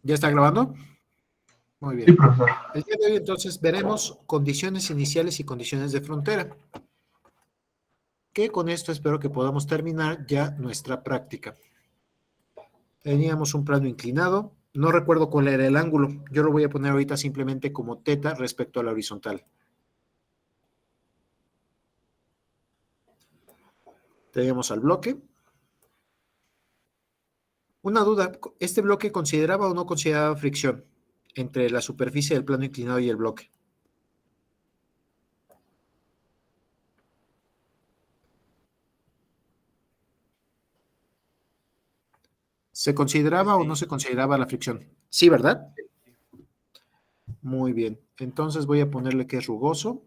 ¿Ya está grabando? Muy Sí, bien. profesor. El día de hoy entonces veremos condiciones iniciales y condiciones de frontera, que con esto espero que podamos terminar ya nuestra práctica. Teníamos un plano inclinado, no recuerdo cuál era el ángulo, yo lo voy a poner ahorita simplemente como teta respecto a la horizontal. Teníamos al bloque. Una duda, ¿este bloque consideraba o no consideraba fricción entre la superficie del plano inclinado y el bloque? ¿Se consideraba o no se consideraba la fricción? Sí, ¿verdad? Muy bien. Entonces voy a ponerle que es rugoso.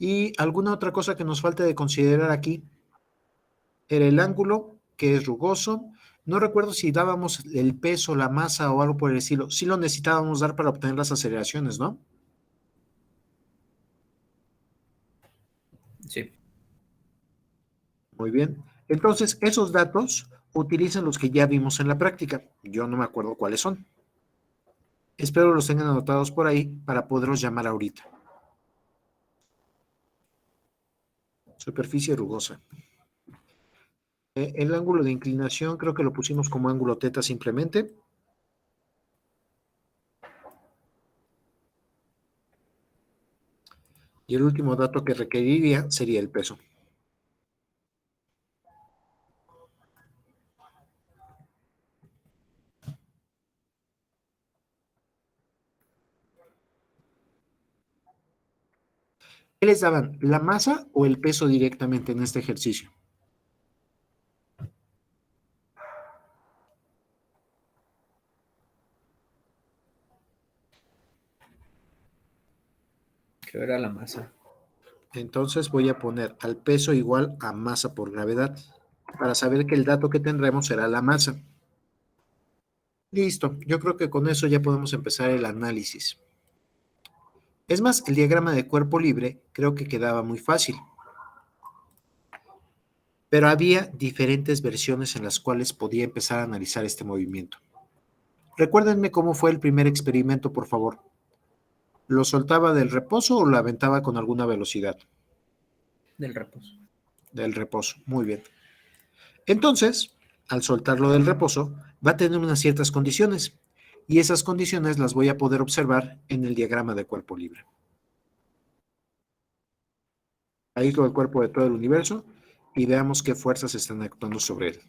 ¿Y alguna otra cosa que nos falte de considerar aquí? Era el ángulo, que es rugoso. No recuerdo si dábamos el peso, la masa o algo por el estilo. Sí lo necesitábamos dar para obtener las aceleraciones, ¿no? Sí. Muy bien. Entonces, esos datos utilizan los que ya vimos en la práctica. Yo no me acuerdo cuáles son. Espero los tengan anotados por ahí para poderlos llamar ahorita. Superficie rugosa. El ángulo de inclinación creo que lo pusimos como ángulo teta simplemente. Y el último dato que requeriría sería el peso. ¿Qué les daban? ¿La masa o el peso directamente en este ejercicio? Creo era la masa. Entonces voy a poner al peso igual a masa por gravedad, para saber que el dato que tendremos será la masa. Listo, yo creo que con eso ya podemos empezar el análisis. Es más, el diagrama de cuerpo libre creo que quedaba muy fácil. Pero había diferentes versiones en las cuales podía empezar a analizar este movimiento. Recuérdenme cómo fue el primer experimento, por favor. ¿Lo soltaba del reposo o lo aventaba con alguna velocidad? Del reposo. Del reposo, muy bien. Entonces, al soltarlo del reposo, va a tener unas ciertas condiciones, y esas condiciones las voy a poder observar en el diagrama de cuerpo libre. Aíslo el cuerpo de todo el universo y veamos qué fuerzas están actuando sobre él.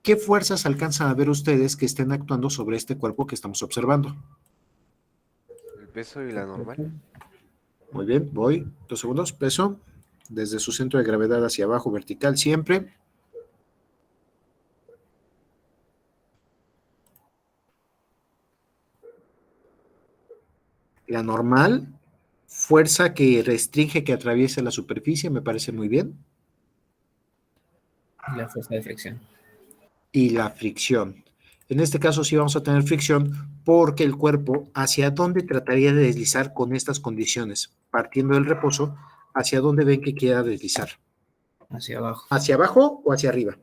¿Qué fuerzas alcanzan a ver ustedes que estén actuando sobre este cuerpo que estamos observando? El peso y la normal. Muy bien, voy. 2 segundos. Peso. Desde su centro de gravedad hacia abajo, vertical siempre. La normal, fuerza que restringe que atraviese la superficie, me parece muy bien. La fuerza de fricción. Y la fricción. En este caso sí vamos a tener fricción porque el cuerpo, ¿hacia dónde trataría de deslizar con estas condiciones? Partiendo del reposo, ¿hacia dónde ven que quiera deslizar? Hacia abajo. ¿Hacia abajo o hacia arriba?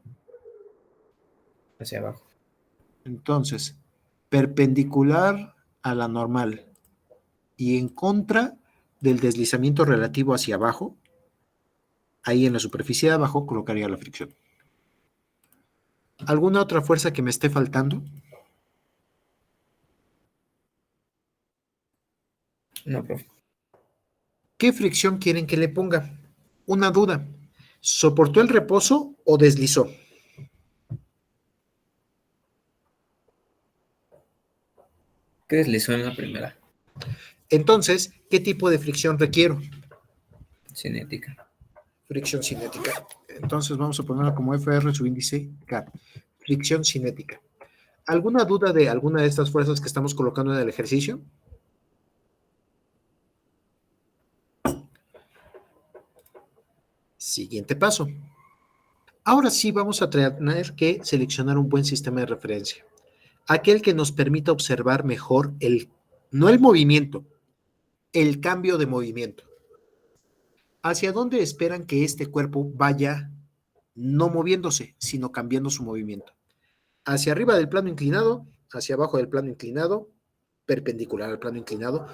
Hacia abajo. Entonces, perpendicular a la normal y en contra del deslizamiento relativo hacia abajo, ahí en la superficie de abajo colocaría la fricción. ¿Alguna otra fuerza que me esté faltando? No, profe. ¿Qué fricción quieren que le ponga? Una duda. ¿Soportó el reposo o deslizó? ¿Qué deslizó en la primera? Entonces, ¿qué tipo de fricción requiero? Cinética. Fricción cinética. Entonces vamos a ponerla como FR subíndice K. Fricción cinética. ¿Alguna duda de alguna de estas fuerzas que estamos colocando en el ejercicio? Siguiente paso. Ahora sí vamos a tener que seleccionar un buen sistema de referencia. Aquel que nos permita observar mejor no el movimiento, el cambio de movimiento. ¿Hacia dónde esperan que este cuerpo vaya no moviéndose, sino cambiando su movimiento? Hacia arriba del plano inclinado, hacia abajo del plano inclinado, perpendicular al plano inclinado,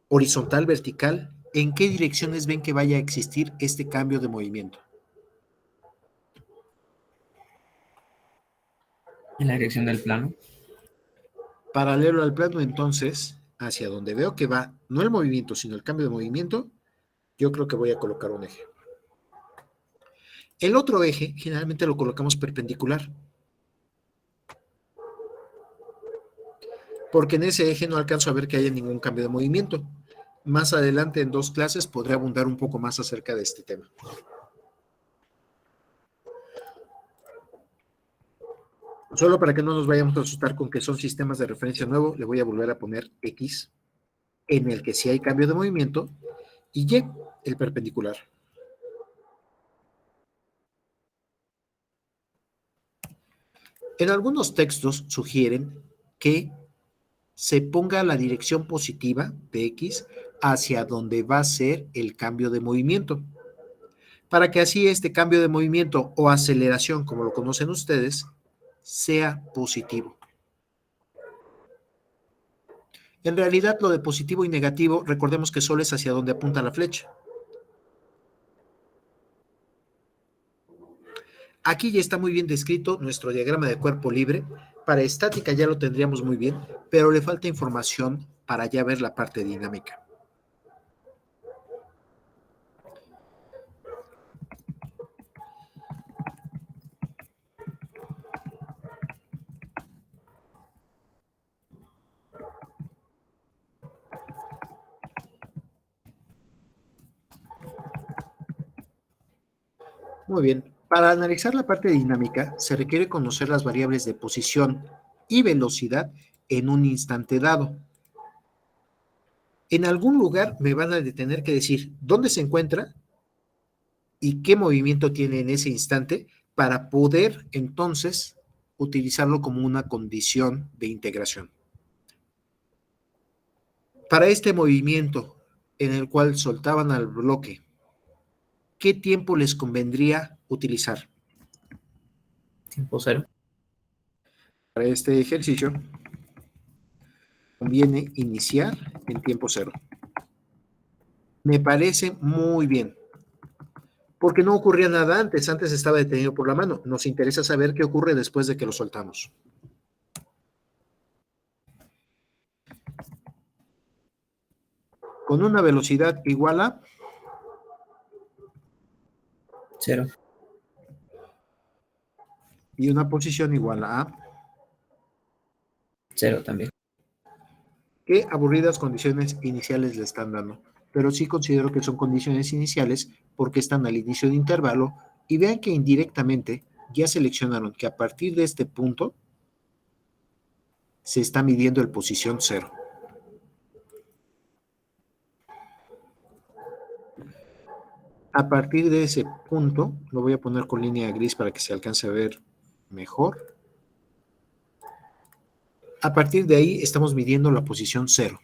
horizontal, vertical. ¿En qué direcciones ven que vaya a existir este cambio de movimiento? En la dirección del plano. Paralelo al plano, entonces, hacia donde veo que va, no el movimiento, sino el cambio de movimiento, yo creo que voy a colocar un eje. El otro eje, generalmente lo colocamos perpendicular, porque en ese eje no alcanzo a ver que haya ningún cambio de movimiento. Más adelante, en 2 clases, podré abundar un poco más acerca de este tema. Solo para que no nos vayamos a asustar con que son sistemas de referencia nuevos, le voy a volver a poner X, en el que sí hay cambio de movimiento, y Y, el perpendicular. En algunos textos sugieren que se ponga la dirección positiva de X hacia donde va a ser el cambio de movimiento, para que así este cambio de movimiento o aceleración, como lo conocen ustedes, sea positivo. En realidad, lo de positivo y negativo, recordemos que solo es hacia donde apunta la flecha. Aquí ya está muy bien descrito nuestro diagrama de cuerpo libre. Para estática ya lo tendríamos muy bien, pero le falta información para ya ver la parte dinámica. Muy bien. Para analizar la parte dinámica, se requiere conocer las variables de posición y velocidad en un instante dado. En algún lugar me van a tener que decir dónde se encuentra y qué movimiento tiene en ese instante para poder entonces utilizarlo como una condición de integración. Para este movimiento en el cual soltaban al bloque, ¿qué tiempo les convendría utilizar? Tiempo cero. Para este ejercicio conviene iniciar en tiempo cero. Me parece muy bien, porque no ocurría nada antes, antes estaba detenido por la mano. Nos interesa saber qué ocurre después de que lo soltamos. Con una velocidad igual a 0. y una posición igual a 0 también. qué aburridas condiciones iniciales le están dando. Pero sí considero que son condiciones iniciales porque están al inicio de intervalo y vean que indirectamente ya seleccionaron que a partir de este punto se está midiendo el posición 0. A partir de ese punto, lo voy a poner con línea gris para que se alcance a ver mejor. A partir de ahí estamos midiendo la posición 0.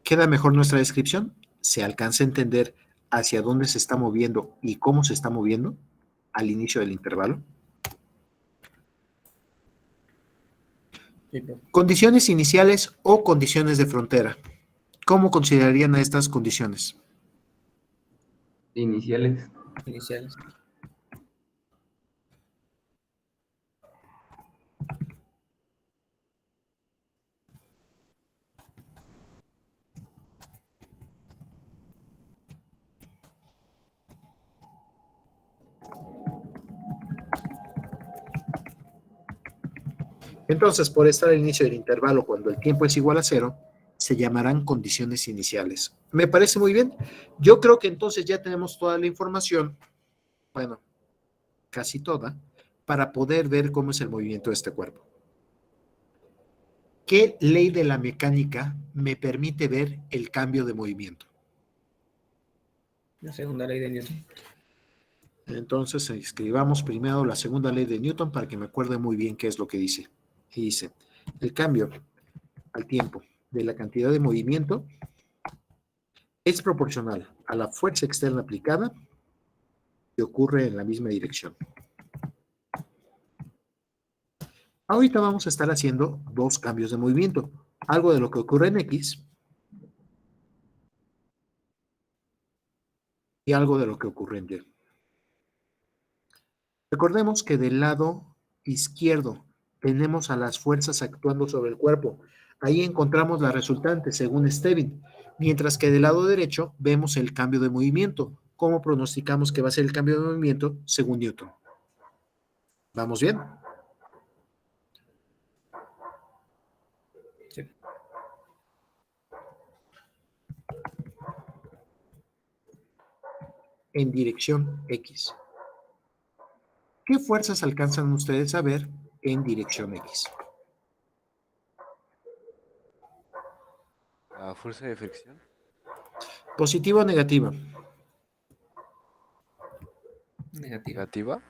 ¿Queda mejor nuestra descripción? ¿Se alcanza a entender hacia dónde se está moviendo y cómo se está moviendo al inicio del intervalo? Sí, profe. Condiciones iniciales o condiciones de frontera. ¿Cómo considerarían a estas condiciones? Iniciales. Iniciales. Entonces, por estar al inicio del intervalo cuando el tiempo es igual a 0, se llamarán condiciones iniciales. Me parece muy bien. Yo creo que entonces ya tenemos toda la información, bueno, casi toda, para poder ver cómo es el movimiento de este cuerpo. ¿Qué ley de la mecánica me permite ver el cambio de movimiento? La segunda ley de Newton. Entonces, escribamos primero la segunda ley de Newton para que me acuerde muy bien qué es lo que dice. Y dice, el cambio al tiempo de la cantidad de movimiento es proporcional a la fuerza externa aplicada que ocurre en la misma dirección. Ahorita vamos a estar haciendo dos cambios de movimiento. Algo de lo que ocurre en X y algo de lo que ocurre en Y. Recordemos que del lado izquierdo tenemos a las fuerzas actuando sobre el cuerpo. Ahí encontramos la resultante, según Stevin. Mientras que del lado derecho vemos el cambio de movimiento. ¿Cómo pronosticamos que va a ser el cambio de movimiento según Newton? ¿Vamos bien? Sí. En dirección X. ¿Qué fuerzas alcanzan ustedes a ver en dirección X? La fuerza de fricción. ¿Positiva o negativa? Negativa. Negativa.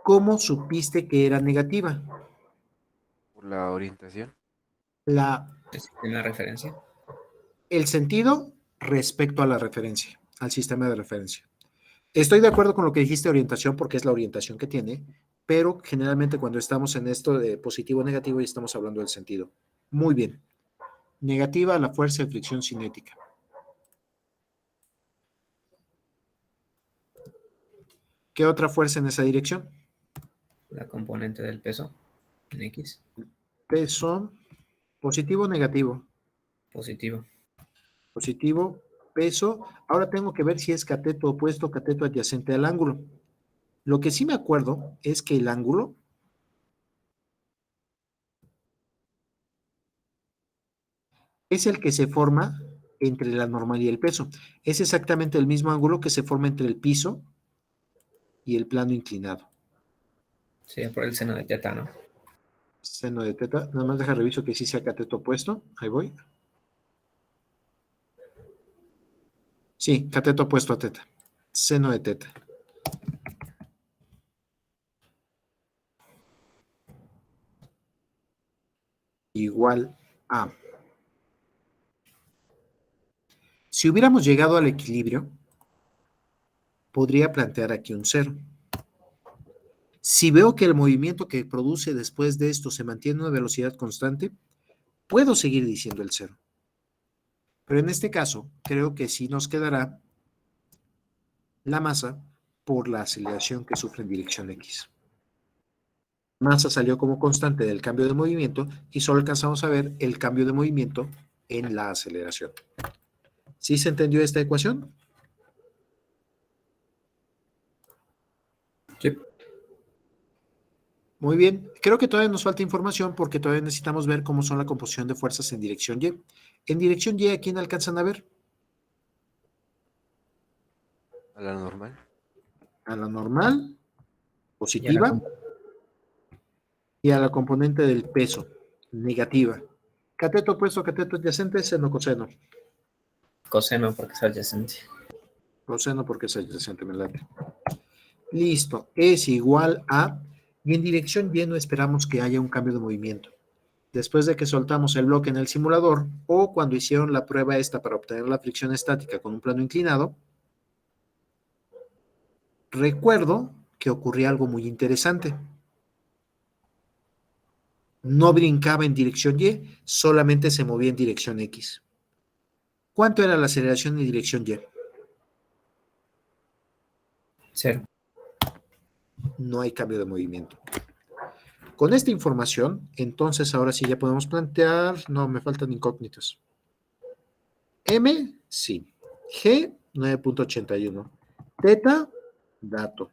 ¿Cómo supiste que era negativa? Por la orientación. ¿Tiene una referencia? El sentido respecto a la referencia, al sistema de referencia. Estoy de acuerdo con lo que dijiste, orientación, porque es la orientación que tiene, pero generalmente cuando estamos en esto de positivo o negativo ya estamos hablando del sentido. Muy bien. Negativa a la fuerza de fricción cinética. ¿Qué otra fuerza en esa dirección? La componente del peso en X. Peso, positivo o negativo. Positivo. Positivo, peso. Ahora tengo que ver si es cateto opuesto o cateto adyacente al ángulo. Lo que sí me acuerdo es que el ángulo es el que se forma entre la normal y el peso. Es exactamente el mismo ángulo que se forma entre el piso y el plano inclinado. Sí, por el seno de teta, ¿no? Seno de teta. Nada más deja reviso que sí sea cateto opuesto. Ahí voy. Sí, cateto opuesto a teta. Seno de teta. Igual a. Si hubiéramos llegado al equilibrio, podría plantear aquí un cero. Si veo que el movimiento que produce después de esto se mantiene a una velocidad constante, puedo seguir diciendo el cero. Pero en este caso, creo que sí nos quedará la masa por la aceleración que sufre en dirección X. Masa salió como constante del cambio de movimiento y solo alcanzamos a ver el cambio de movimiento en la aceleración. ¿Sí se entendió esta ecuación? Sí. Muy bien. Creo que todavía nos falta información porque todavía necesitamos ver cómo son la composición de fuerzas en dirección Y. En dirección Y, ¿a quién alcanzan a ver? A la normal. A la normal, Y a la positiva, y a la componente del peso, negativa. Cateto opuesto, cateto adyacente, seno, coseno. coseno porque es adyacente. Coseno porque es adyacente, me late. Listo, es igual a, y en dirección Y no esperamos que haya un cambio de movimiento. Después de que soltamos el bloque en el simulador, o cuando hicieron la prueba esta para obtener la fricción estática con un plano inclinado, recuerdo que ocurría algo muy interesante. No brincaba en dirección Y, solamente se movía en dirección X. ¿Cuánto era la aceleración en dirección Y? Cero. No hay cambio de movimiento. Con esta información, entonces ahora sí ya podemos plantear, no, me faltan incógnitas. M, sí. G, 9.81. Teta, dato.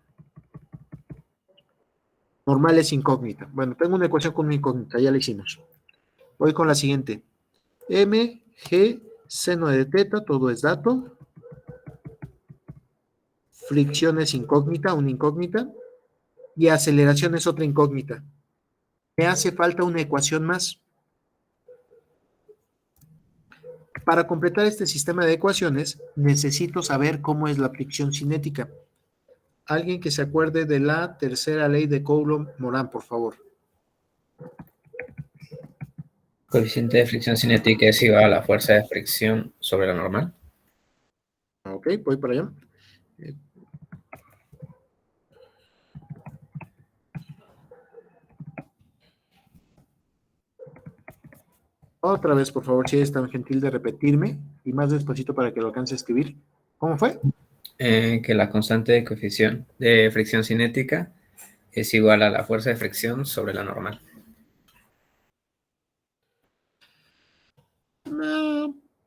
Normal es incógnita. Bueno, tengo una ecuación con una incógnita, ya la hicimos. Voy con la siguiente. M, G, seno de teta, todo es dato. Fricción es incógnita, una incógnita. Y aceleración es otra incógnita. Me hace falta una ecuación más. Para completar este sistema de ecuaciones, necesito saber cómo es la fricción cinética. Alguien que se acuerde de la tercera ley de Coulomb-Morán, por favor. Coeficiente de fricción cinética es igual a la fuerza de fricción sobre la normal. Ok, voy para allá. Otra vez, por favor, si eres tan gentil de repetirme y más despacito para que lo alcance a escribir. ¿Cómo fue? Que la constante de coeficiente de fricción cinética es igual a la fuerza de fricción sobre la normal.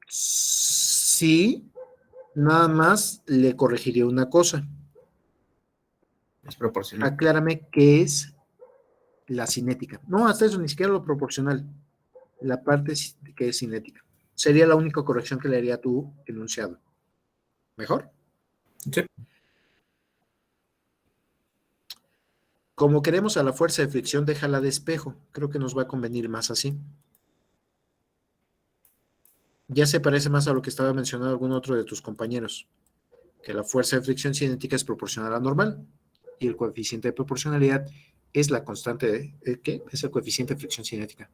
Sí, nada más le corregiría una cosa. Es proporcional. Aclárame qué es la cinética. No, hasta eso, ni siquiera lo proporcional. La parte que es cinética. Sería la única corrección que le haría a tu enunciado. ¿Mejor? Sí. Como queremos a la fuerza de fricción, déjala de espejo. Creo que nos va a convenir más así. Ya se parece más a lo que estaba mencionando algún otro de tus compañeros, que la fuerza de fricción cinética es proporcional a la normal y el coeficiente de proporcionalidad es la constante de, ¿qué? Es el coeficiente de fricción cinética.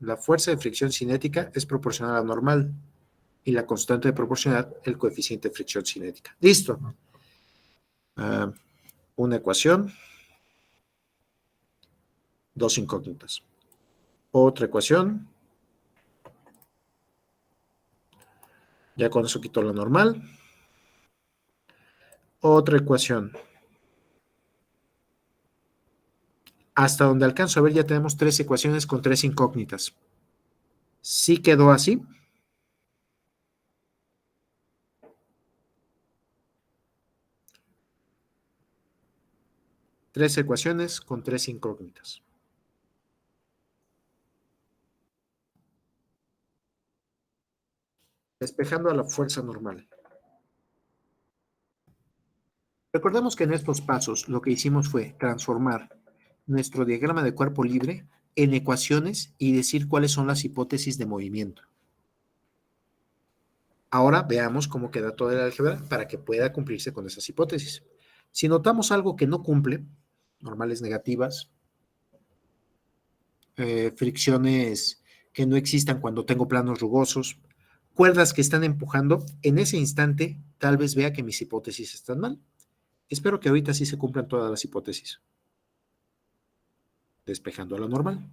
La fuerza de fricción cinética es proporcional a la normal y la constante de proporcionalidad el coeficiente de fricción cinética. Listo. Una ecuación, dos incógnitas. Otra ecuación. Ya con eso quito la normal. Otra ecuación. Hasta donde alcanzo a ver ya tenemos tres ecuaciones con tres incógnitas. ¿Sí quedó así? Tres ecuaciones con tres incógnitas. Despejando a la fuerza normal. Recordemos que en estos pasos lo que hicimos fue transformar nuestro diagrama de cuerpo libre en ecuaciones y decir cuáles son las hipótesis de movimiento. Ahora veamos cómo queda toda la álgebra para que pueda cumplirse con esas hipótesis. Si notamos algo que no cumple, normales negativas, fricciones que no existan cuando tengo planos rugosos, cuerdas que están empujando, en ese instante tal vez vea que mis hipótesis están mal. Espero que ahorita sí se cumplan todas las hipótesis. Despejando a lo normal.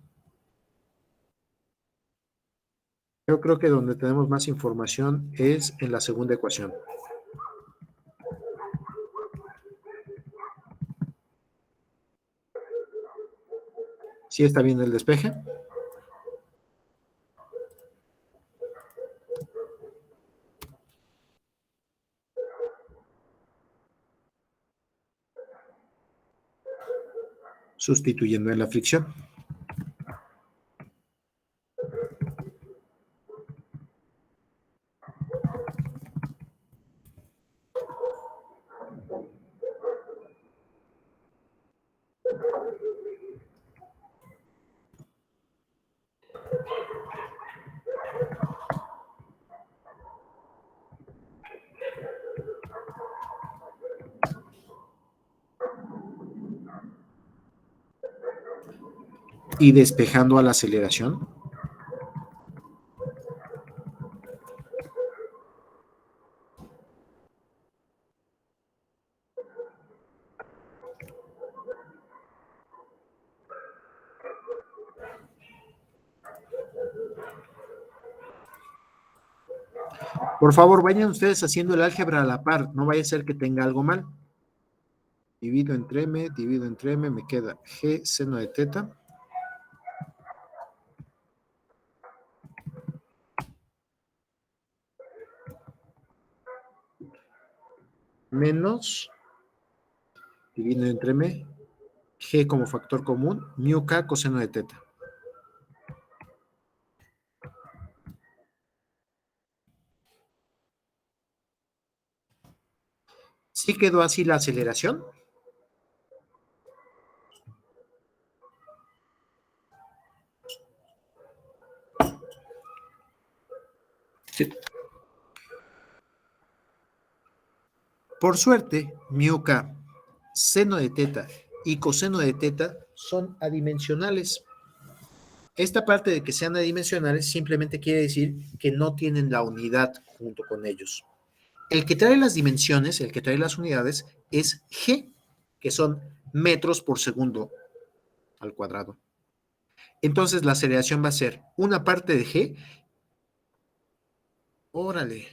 Yo creo que donde tenemos más información es en la segunda ecuación. ¿Sí está bien el despeje? Sustituyendo en la fricción. Y despejando a la aceleración. Por favor, vayan ustedes haciendo el álgebra a la par, no vaya a ser que tenga algo mal. Divido entre m, me queda g seno de teta. Menos, divido entre m, g como factor común, mu k coseno de teta. ¿Sí quedó así la aceleración? Sí. Por suerte, mu k, seno de teta y coseno de teta son adimensionales. Esta parte de que sean adimensionales simplemente quiere decir que no tienen la unidad junto con ellos. El que trae las dimensiones, el que trae las unidades, es G, que son metros por segundo al cuadrado. Entonces la aceleración va a ser una parte de G. Órale.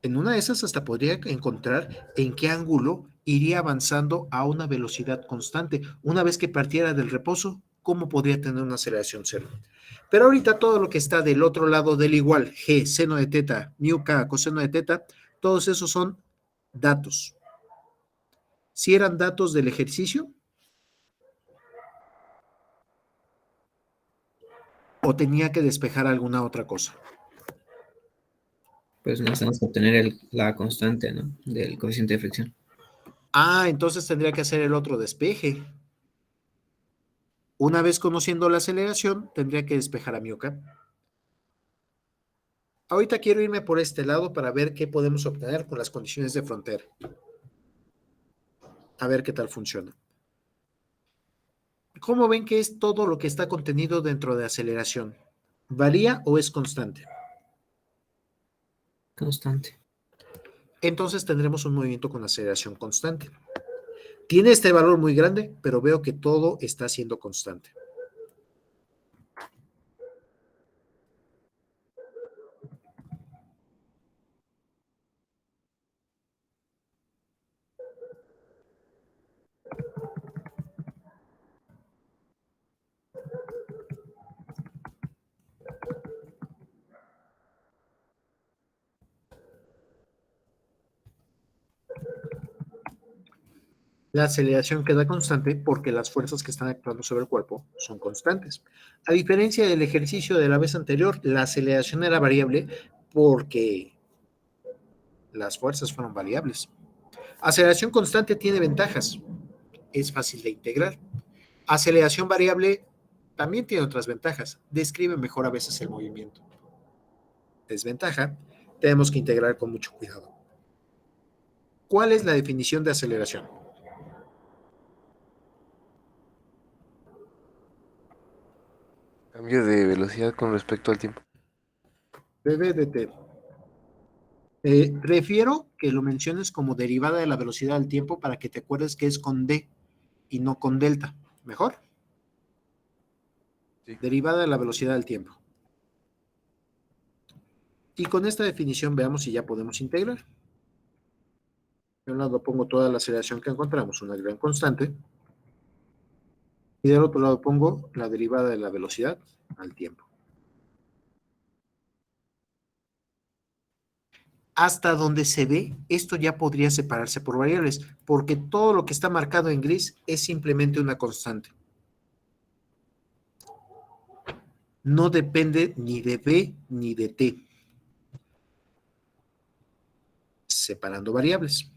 En una de esas hasta podría encontrar en qué ángulo iría avanzando a una velocidad constante. Una vez que partiera del reposo, ¿cómo podría tener una aceleración cero? Pero ahorita todo lo que está del otro lado del igual, G, seno de teta, mu k, coseno de teta, todos esos son datos. Si eran datos del ejercicio o tenía que despejar alguna otra cosa. Pues necesitamos obtener la constante, ¿no? Del coeficiente de fricción. Ah, entonces tendría que hacer el otro despeje. Una vez conociendo la aceleración, tendría que despejar a mu k. Ahorita quiero irme por este lado para ver qué podemos obtener con las condiciones de frontera. A ver qué tal funciona. ¿Cómo ven que es todo lo que está contenido dentro de aceleración? ¿Varía o es constante? Constante. Entonces tendremos un movimiento con aceleración constante. Tiene este valor muy grande, pero veo que todo está siendo constante. La aceleración queda constante porque las fuerzas que están actuando sobre el cuerpo son constantes. A diferencia del ejercicio de la vez anterior, la aceleración era variable porque las fuerzas fueron variables. Aceleración constante tiene ventajas. Es fácil de integrar. Aceleración variable también tiene otras ventajas. Describe mejor a veces el movimiento. Desventaja, tenemos que integrar con mucho cuidado. ¿Cuál es la definición de aceleración? Cambio de velocidad con respecto al tiempo. BBDT. Prefiero que lo menciones como derivada de la velocidad del tiempo para que te acuerdes que es con D y no con delta. ¿Mejor? Sí. Derivada de la velocidad del tiempo. Y con esta definición veamos si ya podemos integrar. De un lado pongo toda la aceleración que encontramos, una gran constante, y del otro lado pongo la derivada de la velocidad al tiempo. Hasta donde se ve, esto ya podría separarse por variables, porque todo lo que está marcado en gris es simplemente una constante. No depende ni de B ni de T. Separando variables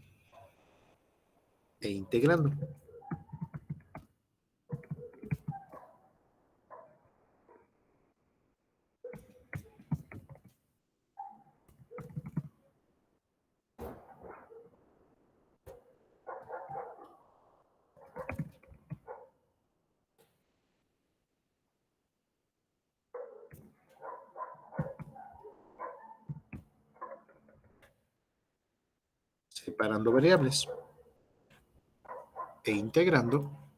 e integrando. Separando variables e integrando.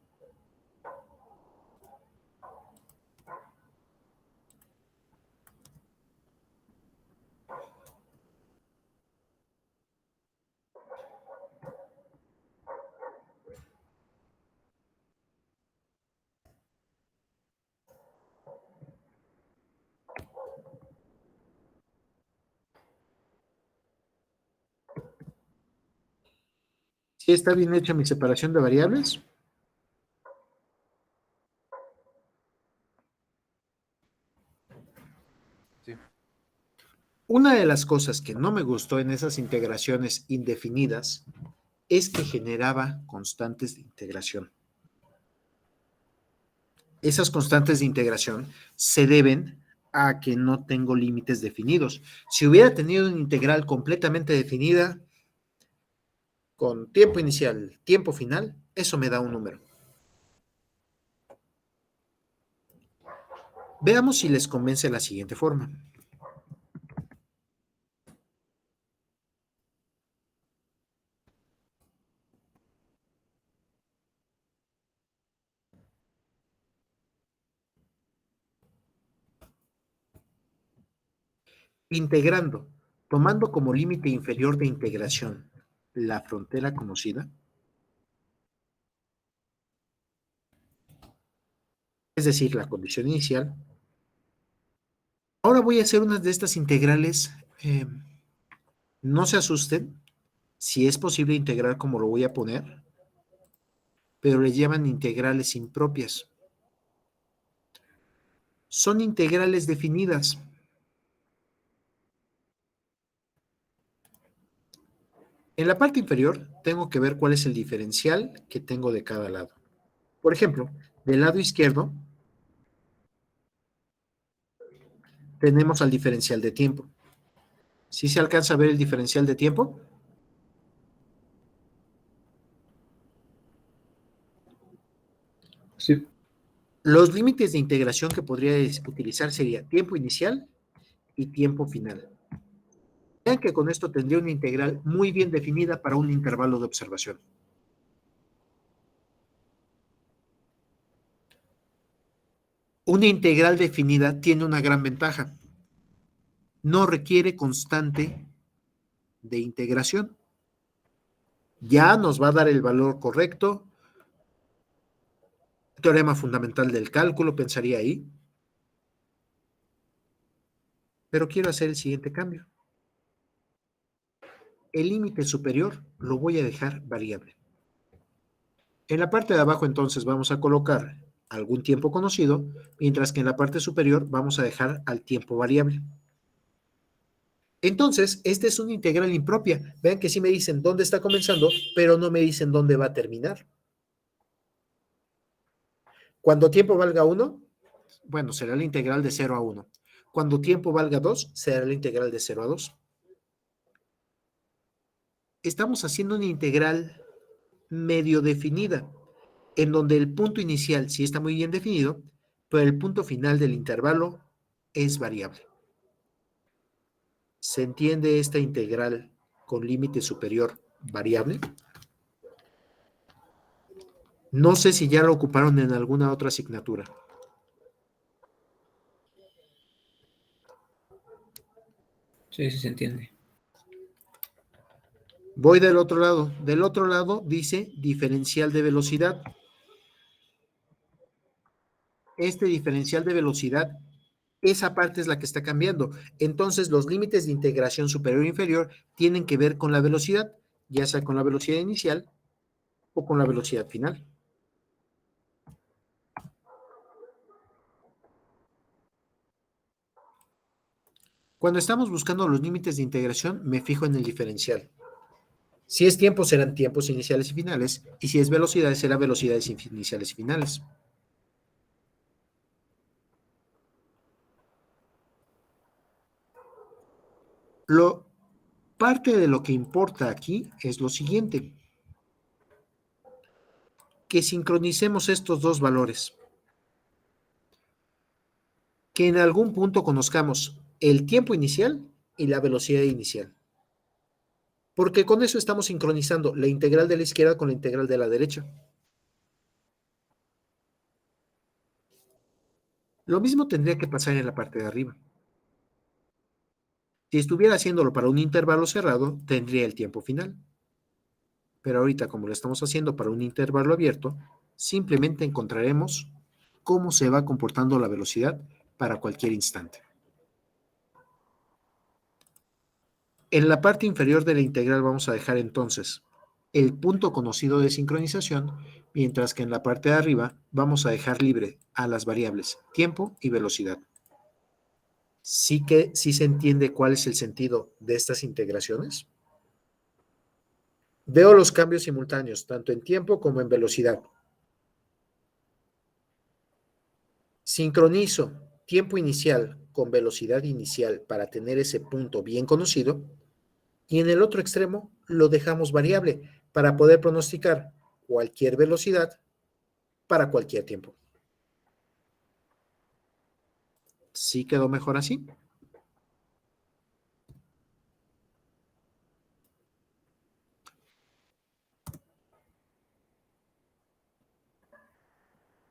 ¿Sí está bien hecha mi separación de variables? Sí. Una de las cosas que no me gustó en esas integraciones indefinidas es que generaba constantes de integración. Esas constantes de integración se deben a que no tengo límites definidos. Si hubiera tenido una integral completamente definida, con tiempo inicial, tiempo final, eso me da un número. Veamos si les convence la siguiente forma. Integrando, tomando como límite inferior de integración la frontera conocida, es decir, la condición inicial. Ahora voy a hacer unas de estas integrales. No se asusten si es posible integrar como lo voy a poner, pero le llaman integrales impropias. Son integrales definidas. En la parte inferior tengo que ver cuál es el diferencial que tengo de cada lado. Por ejemplo, del lado izquierdo tenemos al diferencial de tiempo. ¿Sí se alcanza a ver el diferencial de tiempo? Sí. Los límites de integración que podría utilizar sería tiempo inicial y tiempo final. Vean que con esto tendría una integral muy bien definida para un intervalo de observación. Una integral definida tiene una gran ventaja. No requiere constante de integración. Ya nos va a dar el valor correcto. Teorema fundamental del cálculo, pensaría ahí. Pero quiero hacer el siguiente cambio. El límite superior lo voy a dejar variable. En la parte de abajo entonces vamos a colocar algún tiempo conocido, mientras que en la parte superior vamos a dejar al tiempo variable. Entonces, esta es una integral impropia. Vean que sí me dicen dónde está comenzando, pero no me dicen dónde va a terminar. Cuando tiempo valga 1, bueno, será la integral de 0 a 1. Cuando tiempo valga 2, será la integral de 0 a 2. Estamos haciendo una integral medio definida, en donde el punto inicial sí está muy bien definido, pero el punto final del intervalo es variable. ¿Se entiende esta integral con límite superior variable? No sé si ya lo ocuparon en alguna otra asignatura. Sí, sí se entiende. Voy del otro lado. Del otro lado dice diferencial de velocidad. Este diferencial de velocidad, esa parte es la que está cambiando. Entonces, los límites de integración superior e inferior tienen que ver con la velocidad, ya sea con la velocidad inicial o con la velocidad final. Cuando estamos buscando los límites de integración, me fijo en el diferencial. Si es tiempo, serán tiempos iniciales y finales, y si es velocidad, será velocidades iniciales y finales. Parte de lo que importa aquí es lo siguiente, que sincronicemos estos dos valores, que en algún punto conozcamos el tiempo inicial y la velocidad inicial, porque con eso estamos sincronizando la integral de la izquierda con la integral de la derecha. Lo mismo tendría que pasar en la parte de arriba. Si estuviera haciéndolo para un intervalo cerrado, tendría el tiempo final. Pero ahorita, como lo estamos haciendo para un intervalo abierto, simplemente encontraremos cómo se va comportando la velocidad para cualquier instante. En la parte inferior de la integral vamos a dejar entonces el punto conocido de sincronización, mientras que en la parte de arriba vamos a dejar libre a las variables tiempo y velocidad. Sí que sí se entiende cuál es el sentido de estas integraciones. Veo los cambios simultáneos, tanto en tiempo como en velocidad. Sincronizo tiempo inicial con velocidad inicial para tener ese punto bien conocido, y en el otro extremo lo dejamos variable para poder pronosticar cualquier velocidad para cualquier tiempo. ¿Sí quedó mejor así?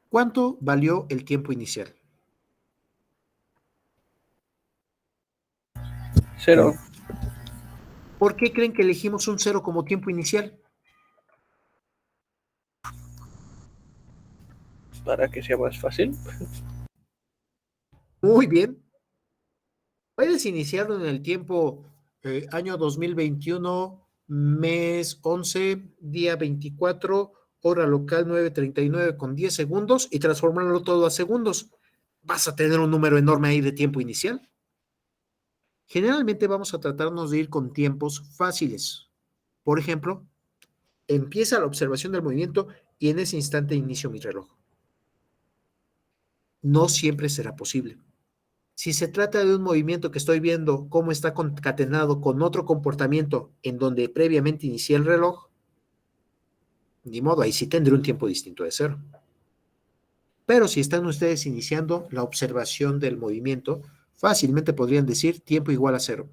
¿Cuánto valió el tiempo inicial? 0. ¿Por qué creen que elegimos un 0 como tiempo inicial? Para que sea más fácil. Muy bien. Puedes iniciarlo en el tiempo año 2021, mes 11, día 24, hora local 9:39 con 10 segundos y transformarlo todo a segundos. Vas a tener un número enorme ahí de tiempo inicial. Generalmente vamos a tratarnos de ir con tiempos fáciles. Por ejemplo, empieza la observación del movimiento y en ese instante inicio mi reloj. No siempre será posible. Si se trata de un movimiento que estoy viendo cómo está concatenado con otro comportamiento en donde previamente inicié el reloj, ni modo, ahí sí tendré un tiempo distinto de 0. Pero si están ustedes iniciando la observación del movimiento, fácilmente podrían decir tiempo igual a 0.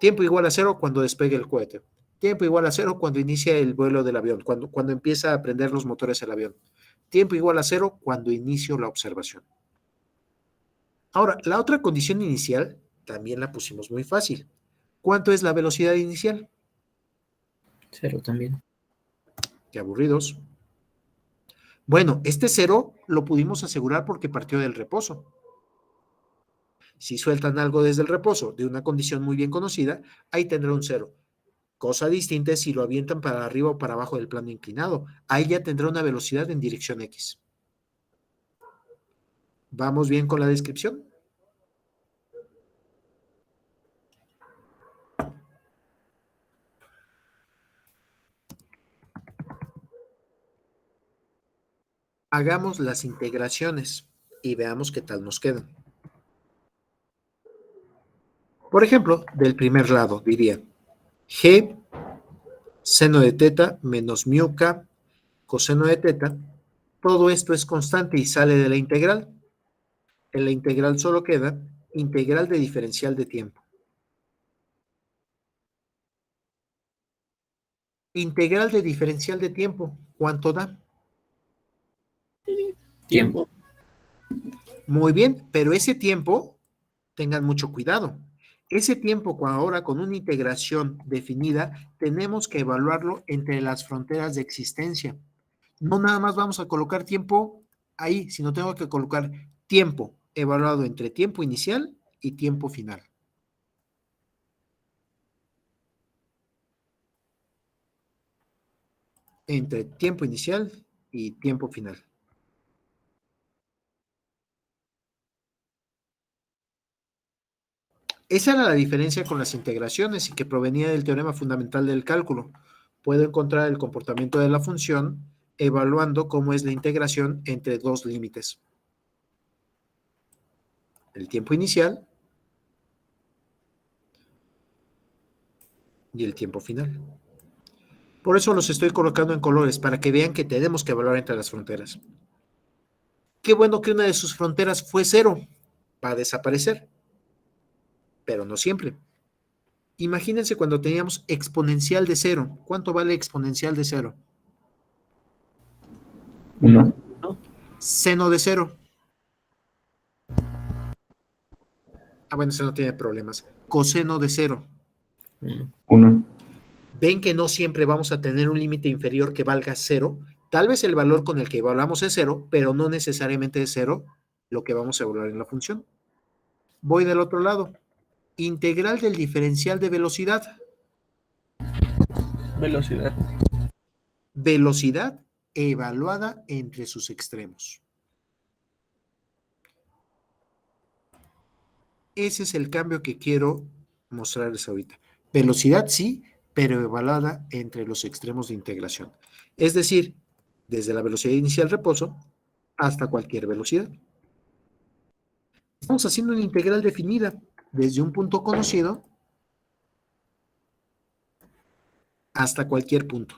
Tiempo igual a 0 cuando despegue el cohete. Tiempo igual a 0 cuando inicia el vuelo del avión, cuando empieza a prender los motores del avión. Tiempo igual a 0 cuando inicio la observación. Ahora, la otra condición inicial también la pusimos muy fácil. ¿Cuánto es la velocidad inicial? 0 también. Qué aburridos. Bueno, este 0 lo pudimos asegurar porque partió del reposo. Si sueltan algo desde el reposo de una condición muy bien conocida, ahí tendrá un 0. Cosa distinta es si lo avientan para arriba o para abajo del plano inclinado. Ahí ya tendrá una velocidad en dirección X. ¿Vamos bien con la descripción? Hagamos las integraciones y veamos qué tal nos quedan. Por ejemplo, del primer lado diría G seno de teta menos mu k coseno de teta. Todo esto es constante y sale de la integral. En la integral solo queda integral de diferencial de tiempo. Integral de diferencial de tiempo, ¿cuánto da? Tiempo. Muy bien, pero ese tiempo, tengan mucho cuidado. Ese tiempo ahora con una integración definida, tenemos que evaluarlo entre las fronteras de existencia. No nada más vamos a colocar tiempo ahí, sino tengo que colocar tiempo evaluado entre tiempo inicial y tiempo final. Entre tiempo inicial y tiempo final. Esa era la diferencia con las integraciones y que provenía del teorema fundamental del cálculo. Puedo encontrar el comportamiento de la función evaluando cómo es la integración entre dos límites. El tiempo inicial y el tiempo final. Por eso los estoy colocando en colores, para que vean que tenemos que evaluar entre las fronteras. Qué bueno que una de sus fronteras fue 0, va a desaparecer, pero no siempre. Imagínense cuando teníamos exponencial de 0. ¿Cuánto vale exponencial de 0? 1. Seno de 0. Bueno, eso no tiene problemas. Coseno de 0. 1. Ven que no siempre vamos a tener un límite inferior que valga 0. Tal vez el valor con el que evaluamos es 0, pero no necesariamente es 0 lo que vamos a evaluar en la función. Voy del otro lado. Integral del diferencial de velocidad. Velocidad. Velocidad evaluada entre sus extremos. Ese es el cambio que quiero mostrarles ahorita. Velocidad sí, pero evaluada entre los extremos de integración. Es decir, desde la velocidad inicial reposo hasta cualquier velocidad. Estamos haciendo una integral definida desde un punto conocido hasta cualquier punto.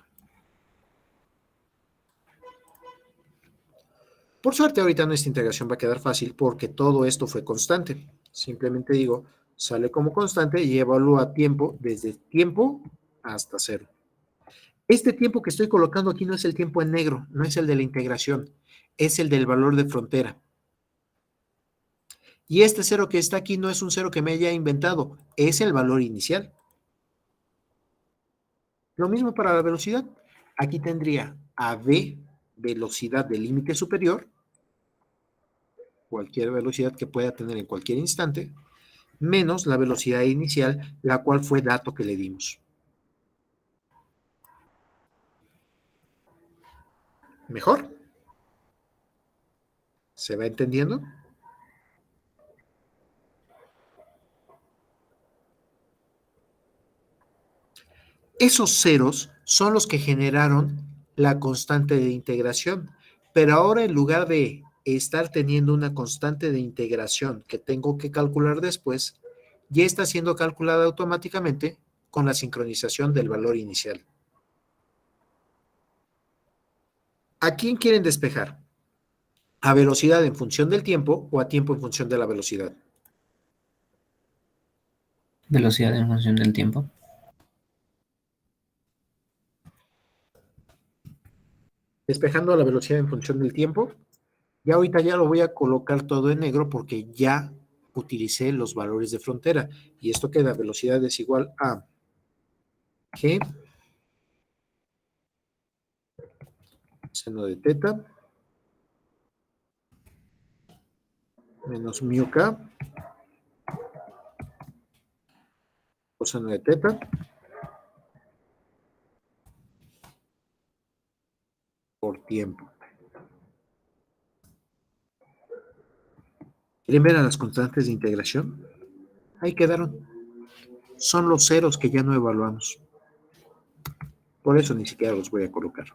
Por suerte, ahorita nuestra integración va a quedar fácil porque todo esto fue constante. Simplemente digo, sale como constante y evalúa tiempo desde tiempo hasta 0. Este tiempo que estoy colocando aquí no es el tiempo en negro, no es el de la integración, es el del valor de frontera. Y este cero que está aquí no es un cero que me haya inventado, es el valor inicial. Lo mismo para la velocidad. Aquí tendría a v, velocidad del límite superior, cualquier velocidad que pueda tener en cualquier instante, menos la velocidad inicial, la cual fue dato que le dimos. ¿Mejor? ¿Se va entendiendo? Esos ceros son los que generaron la constante de integración, pero ahora en lugar de estar teniendo una constante de integración que tengo que calcular después, ya está siendo calculada automáticamente con la sincronización del valor inicial. ¿A quién quieren despejar? ¿A velocidad en función del tiempo o a tiempo en función de la velocidad? Velocidad en función del tiempo. Despejando a la velocidad en función del tiempo. Ya ahorita ya lo voy a colocar todo en negro porque ya utilicé los valores de frontera. Y esto queda velocidad es igual a G seno de teta menos mu k coseno de teta por tiempo. ¿Quieren ver a las constantes de integración? Ahí quedaron. Son los ceros que ya no evaluamos. Por eso ni siquiera los voy a colocar.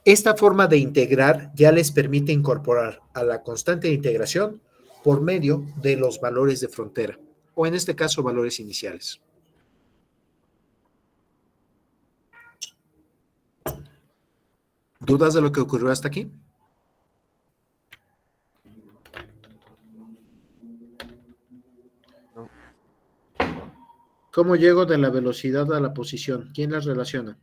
Esta forma de integrar ya les permite incorporar a la constante de integración por medio de los valores de frontera, o en este caso valores iniciales. ¿Dudas de lo que ocurrió hasta aquí? No. ¿Cómo llego de la velocidad a la posición? ¿Quién las relaciona?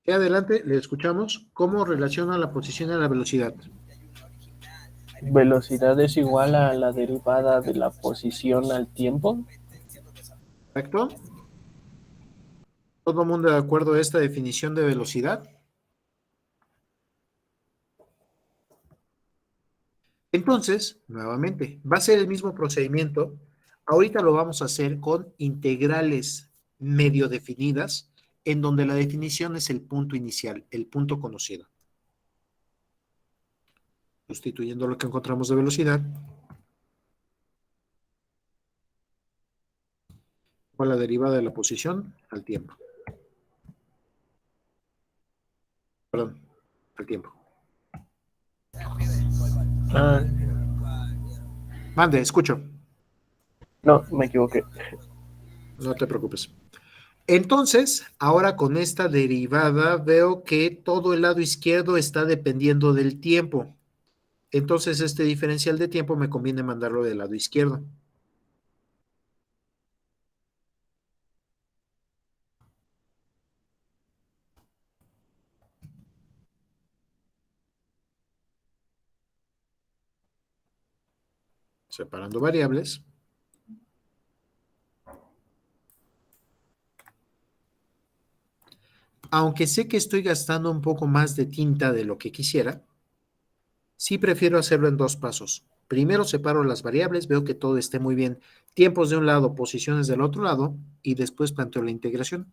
Y adelante, le escuchamos. ¿Cómo relaciona la posición a la velocidad? Velocidad es igual a la derivada de la posición al tiempo. ¿Correcto? ¿Todo el mundo de acuerdo a esta definición de velocidad? Entonces, nuevamente, va a ser el mismo procedimiento. Ahorita lo vamos a hacer con integrales medio definidas, en donde la definición es el punto inicial, el punto conocido. Sustituyendo lo que encontramos de velocidad con la derivada de la posición al tiempo. Perdón, al tiempo. Ah, Mande, escucho. no, me equivoqué. No te preocupes. Entonces, ahora con esta derivada veo que todo el lado izquierdo está dependiendo del tiempo. Entonces, este diferencial de tiempo me conviene mandarlo del lado izquierdo. Separando variables. Aunque sé que estoy gastando un poco más de tinta de lo que quisiera, sí prefiero hacerlo en dos pasos. Primero separo las variables, veo que todo esté muy bien. Tiempos de un lado, posiciones del otro lado, y después planteo la integración.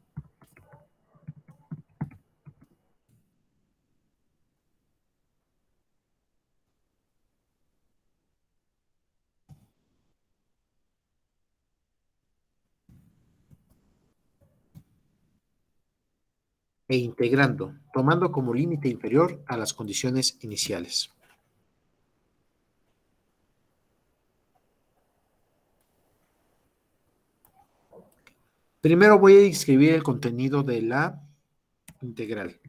E integrando, tomando como límite inferior a las condiciones iniciales. Primero voy a escribir el contenido de la integral.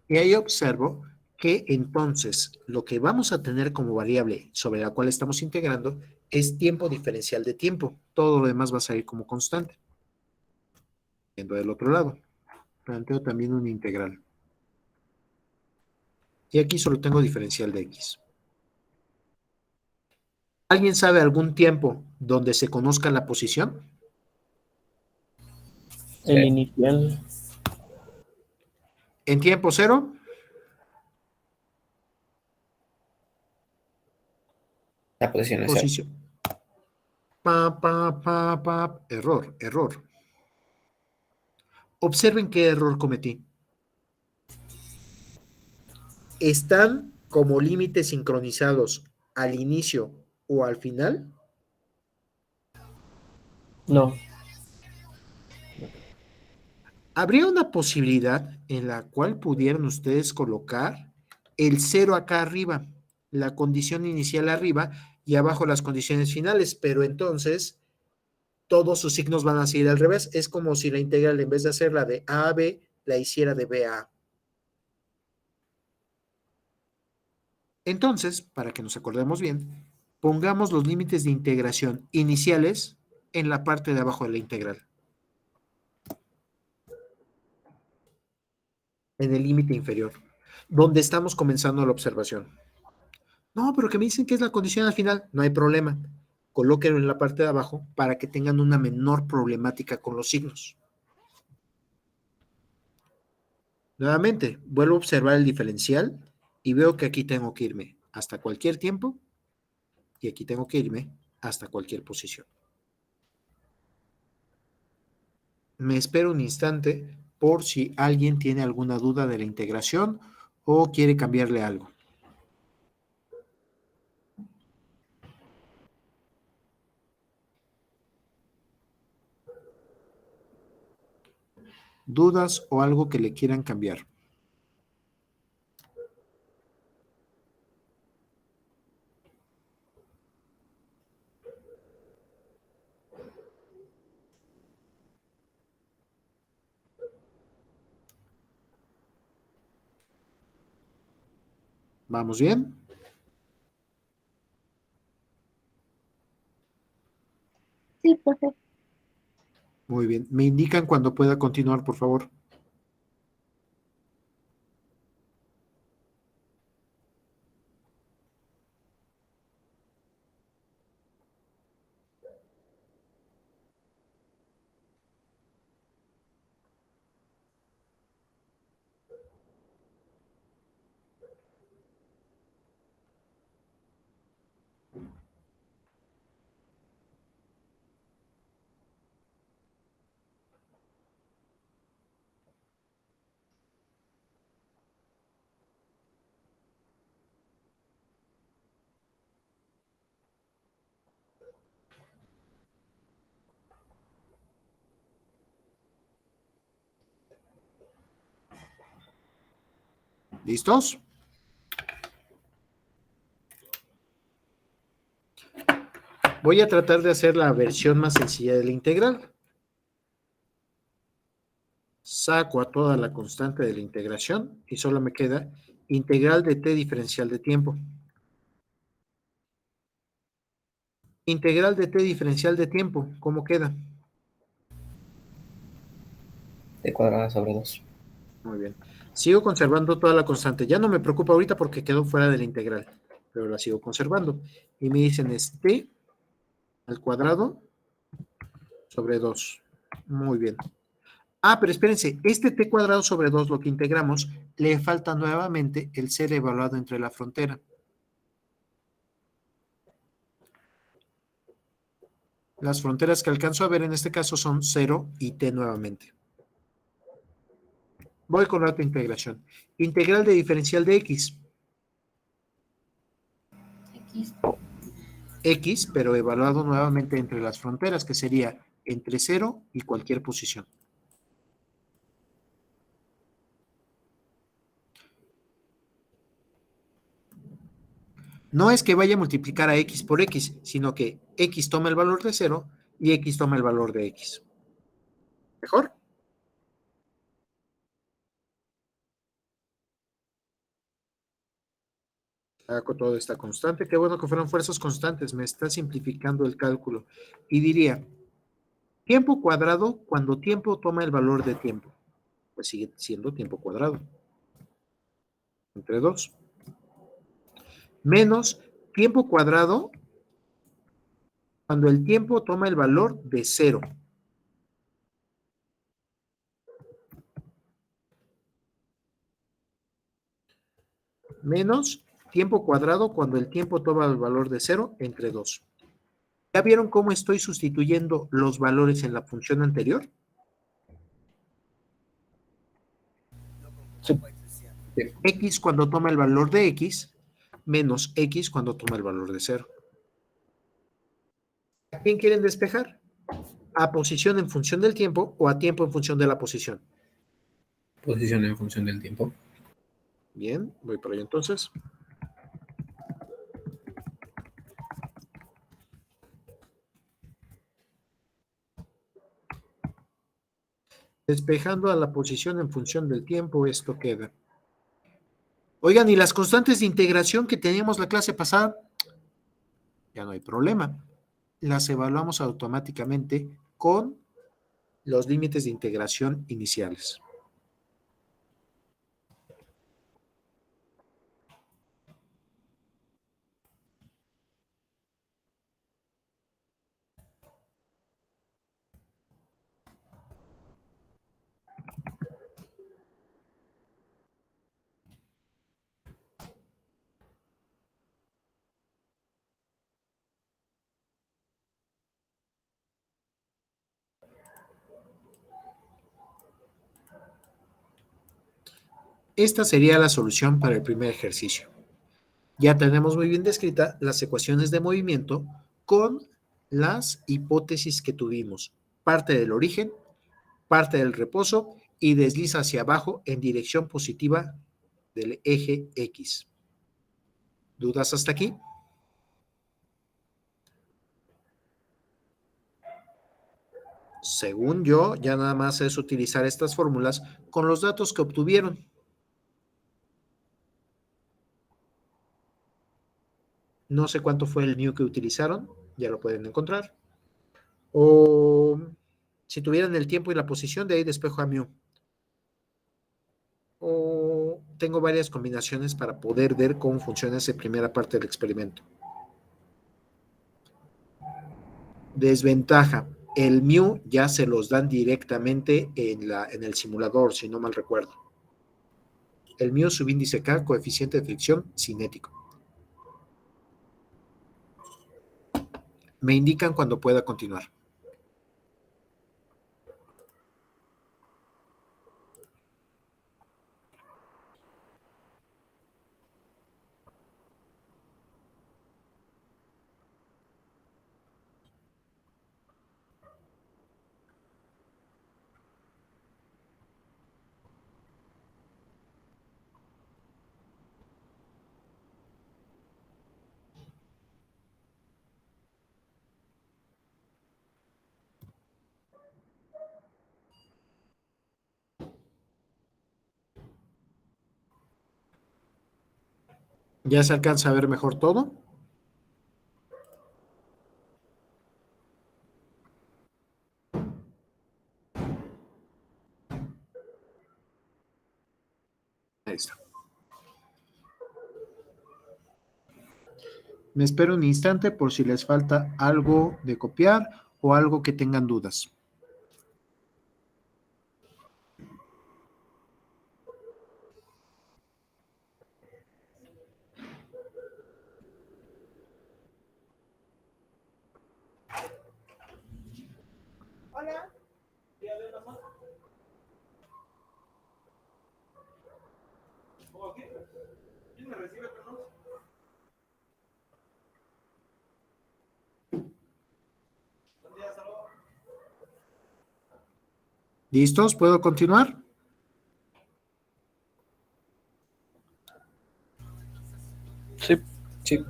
Y ahí observo que entonces lo que vamos a tener como variable sobre la cual estamos integrando es tiempo diferencial de tiempo. Todo lo demás va a salir como constante. Viendo del otro lado, planteo también una integral. Y aquí solo tengo diferencial de x. ¿Alguien sabe algún tiempo donde se conozca la posición? El Sí. inicial, En tiempo cero, La posición es cero. posición. Error, error. Observen qué error cometí. ¿Están como límites sincronizados al inicio o al final? no, ¿Habría una posibilidad en la cual pudieran ustedes colocar el cero acá arriba, la condición inicial arriba y abajo las condiciones finales? Pero entonces todos sus signos van a seguir al revés. Es como si la integral, en vez de hacerla de A a B, la hiciera de B a A. Entonces, para que nos acordemos bien, pongamos los límites de integración iniciales en la parte de abajo de la integral, en el límite inferior, donde estamos comenzando la observación. No, pero que me dicen que es la condición al final. No hay problema. Colóquenlo en la parte de abajo para que tengan una menor problemática con los signos. Nuevamente, vuelvo a observar el diferencial y veo que aquí tengo que irme hasta cualquier tiempo y aquí tengo que irme hasta cualquier posición. Me espero un instante por si alguien tiene alguna duda de la integración o quiere cambiarle algo. ¿Dudas o algo que le quieran cambiar? ¿Vamos bien? Sí, profe. Muy bien. ¿Me indican cuando pueda continuar, por favor? ¿Listos? Voy a tratar de hacer la versión más sencilla de la integral. Saco a toda la constante de la integración y solo me queda integral de t diferencial de tiempo. Integral de t diferencial de tiempo, ¿cómo queda? T cuadrada sobre 2. Muy bien. Sigo conservando toda la constante. Ya no me preocupa ahorita porque quedó fuera de la integral, pero la sigo conservando. Y me dicen es t al cuadrado sobre 2. Muy bien. Ah, pero espérense, este t cuadrado sobre 2, lo que integramos, le falta nuevamente el ser evaluado entre la frontera. Las fronteras que alcanzo a ver en este caso son 0 y t nuevamente. Voy con la otra integración. Integral de diferencial de x. X, pero evaluado nuevamente entre las fronteras, que sería entre 0 y cualquier posición. No es que vaya a multiplicar a x por x, sino que x toma el valor de 0 y x toma el valor de x. ¿Mejor? Saco toda esta constante. Qué bueno que fueran fuerzas constantes. Me está simplificando el cálculo. Y diría, tiempo cuadrado cuando tiempo toma el valor de tiempo. Pues sigue siendo tiempo cuadrado. Entre 2. Menos tiempo cuadrado cuando el tiempo toma el valor de 0. Menos tiempo cuadrado cuando el tiempo toma el valor de 0 entre 2. ¿Ya vieron cómo estoy sustituyendo los valores en la función anterior? Sí. X cuando toma el valor de X, menos X cuando toma el valor de 0. ¿A quién quieren despejar? ¿A posición en función del tiempo o a tiempo en función de la posición? Posición en función del tiempo. Bien, voy por ahí entonces. Despejando a la posición en función del tiempo, esto queda. Oigan, y las constantes de integración que teníamos la clase pasada, ya no hay problema. Las evaluamos automáticamente con los límites de integración iniciales. Esta sería la solución para el primer ejercicio. Ya tenemos muy bien descritas las ecuaciones de movimiento con las hipótesis que tuvimos. Parte del origen, parte del reposo y desliza hacia abajo en dirección positiva del eje X. ¿Dudas hasta aquí? Según yo, ya nada más es utilizar estas fórmulas con los datos que obtuvieron. No sé cuánto fue el mu que utilizaron, ya lo pueden encontrar. O si tuvieran el tiempo y la posición, de ahí despejo a mu. O tengo varias combinaciones para poder ver cómo funciona esa primera parte del experimento. Desventaja. El mu ya se los dan directamente en el simulador, si no mal recuerdo. El mu subíndice K, coeficiente de fricción cinético. Me indican cuando pueda continuar. ¿Ya se alcanza a ver mejor todo? Ahí está. Me espero un instante por si les falta algo de copiar o algo que tengan dudas. ¿Listos? ¿Puedo continuar? Sí. Sí.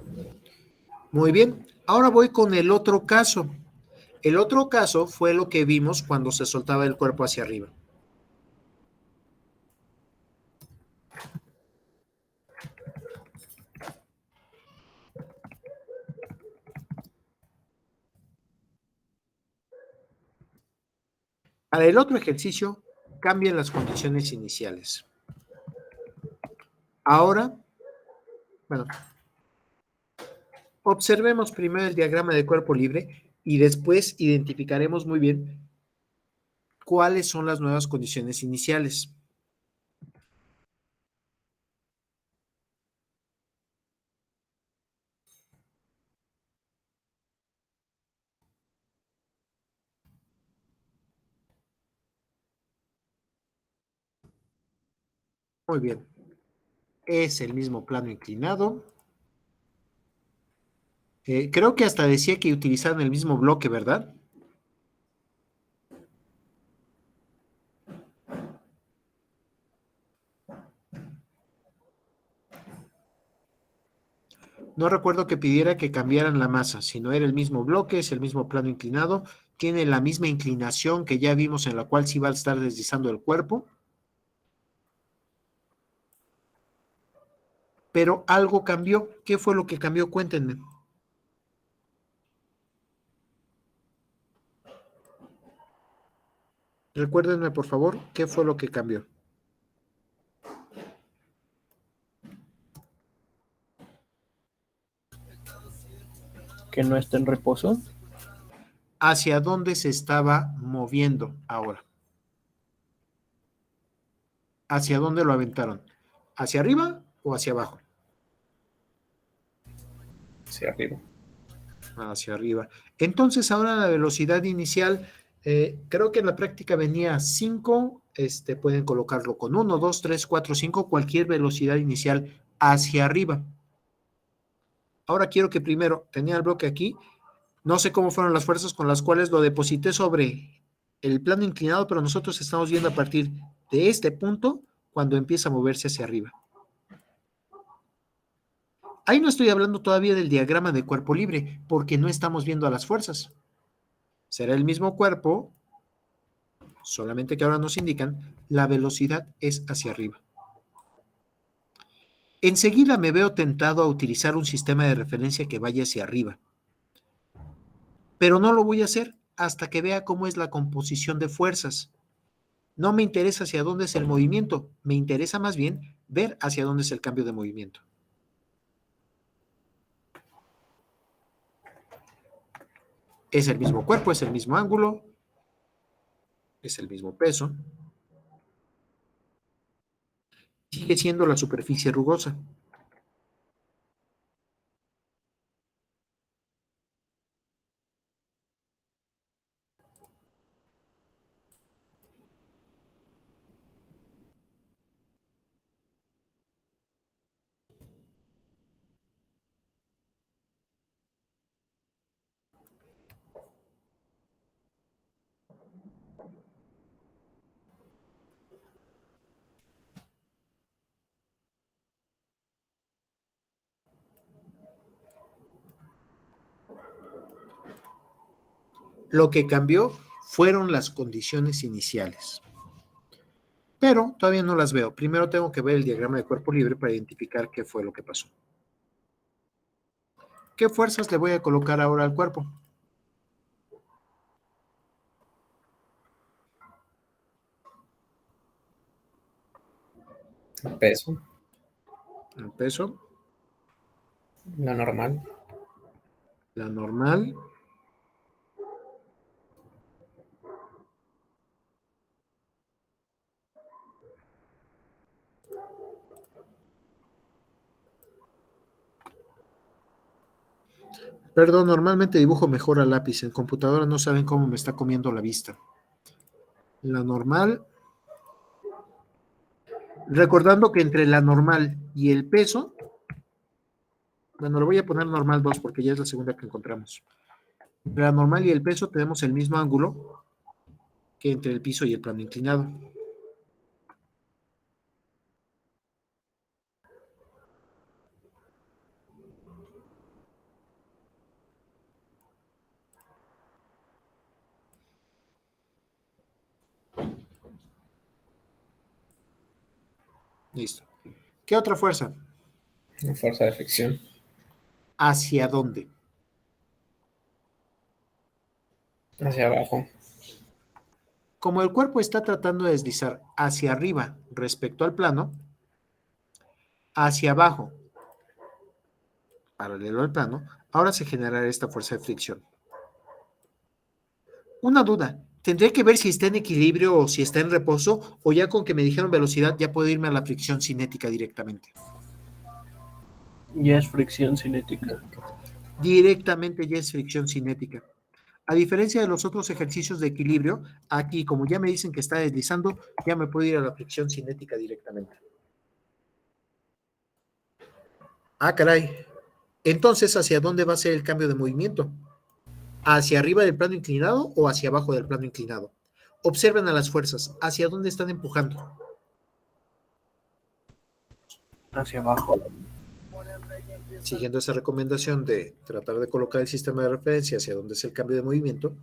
Muy bien. Ahora voy con el otro caso. El otro caso fue lo que vimos cuando se soltaba el cuerpo hacia arriba. Para el otro ejercicio, cambian las condiciones iniciales. Ahora, bueno, observemos primero el diagrama de cuerpo libre y después identificaremos muy bien cuáles son las nuevas condiciones iniciales. Muy bien. Es el mismo plano inclinado. Creo que hasta decía que utilizaban el mismo bloque, ¿verdad? No recuerdo que pidiera que cambiaran la masa, sino era el mismo bloque, es el mismo plano inclinado, tiene la misma inclinación que ya vimos en la cual se iba a estar deslizando el cuerpo. Pero algo cambió. ¿Qué fue lo que cambió? Cuéntenme. Recuérdenme, por favor, qué fue lo que cambió. Que no está en reposo. ¿Hacia dónde se estaba moviendo ahora? ¿Hacia dónde lo aventaron? ¿Hacia arriba o hacia abajo? Hacia arriba. Hacia arriba. Entonces, ahora la velocidad inicial, creo que en la práctica venía 5, pueden colocarlo con 1, 2, 3, 4, 5, cualquier velocidad inicial hacia arriba. Ahora quiero que primero, tenía el bloque aquí, no sé cómo fueron las fuerzas con las cuales lo deposité sobre el plano inclinado, pero nosotros estamos viendo a partir de este punto cuando empieza a moverse hacia arriba. Ahí no estoy hablando todavía del diagrama de cuerpo libre, porque no estamos viendo a las fuerzas. Será el mismo cuerpo, solamente que ahora nos indican la velocidad es hacia arriba. Enseguida me veo tentado a utilizar un sistema de referencia que vaya hacia arriba, pero no lo voy a hacer hasta que vea cómo es la composición de fuerzas. No me interesa hacia dónde es el movimiento, me interesa más bien ver hacia dónde es el cambio de movimiento. Es el mismo cuerpo, es el mismo ángulo, es el mismo peso. Sigue siendo la superficie rugosa. Lo que cambió fueron las condiciones iniciales. Pero todavía no las veo. Primero tengo que ver el diagrama de cuerpo libre para identificar qué fue lo que pasó. ¿Qué fuerzas le voy a colocar ahora al cuerpo? El peso, El peso, la normal. la normal, perdón, normalmente dibujo mejor a lápiz. En computadora no saben cómo me está comiendo la vista. La normal, recordando que entre la normal y el peso, bueno, lo voy a poner normal 2 porque ya es la segunda que encontramos. Entre la normal y el peso tenemos el mismo ángulo que entre el piso y el plano inclinado. Listo. ¿Qué otra fuerza? La fuerza de fricción. ¿Hacia dónde? Hacia abajo. Como el cuerpo está tratando de deslizar hacia arriba respecto al plano, hacia abajo, paralelo al plano, ahora se generará esta fuerza de fricción. Una duda, ¿tendré que ver si está en equilibrio o si está en reposo? ¿O ya con que me dijeron velocidad ya puedo irme a la fricción cinética directamente? Ya es fricción cinética. Directamente ya es fricción cinética. A diferencia de los otros ejercicios de equilibrio, aquí como ya me dicen que está deslizando, ya me puedo ir a la fricción cinética directamente. Ah, caray. Entonces, ¿hacia dónde va a ser el cambio de movimiento? ¿Hacia arriba del plano inclinado o hacia abajo del plano inclinado? Observen a las fuerzas. ¿Hacia dónde están empujando? Hacia abajo. Siguiendo esa recomendación de tratar de colocar el sistema de referencia hacia donde es el cambio de movimiento,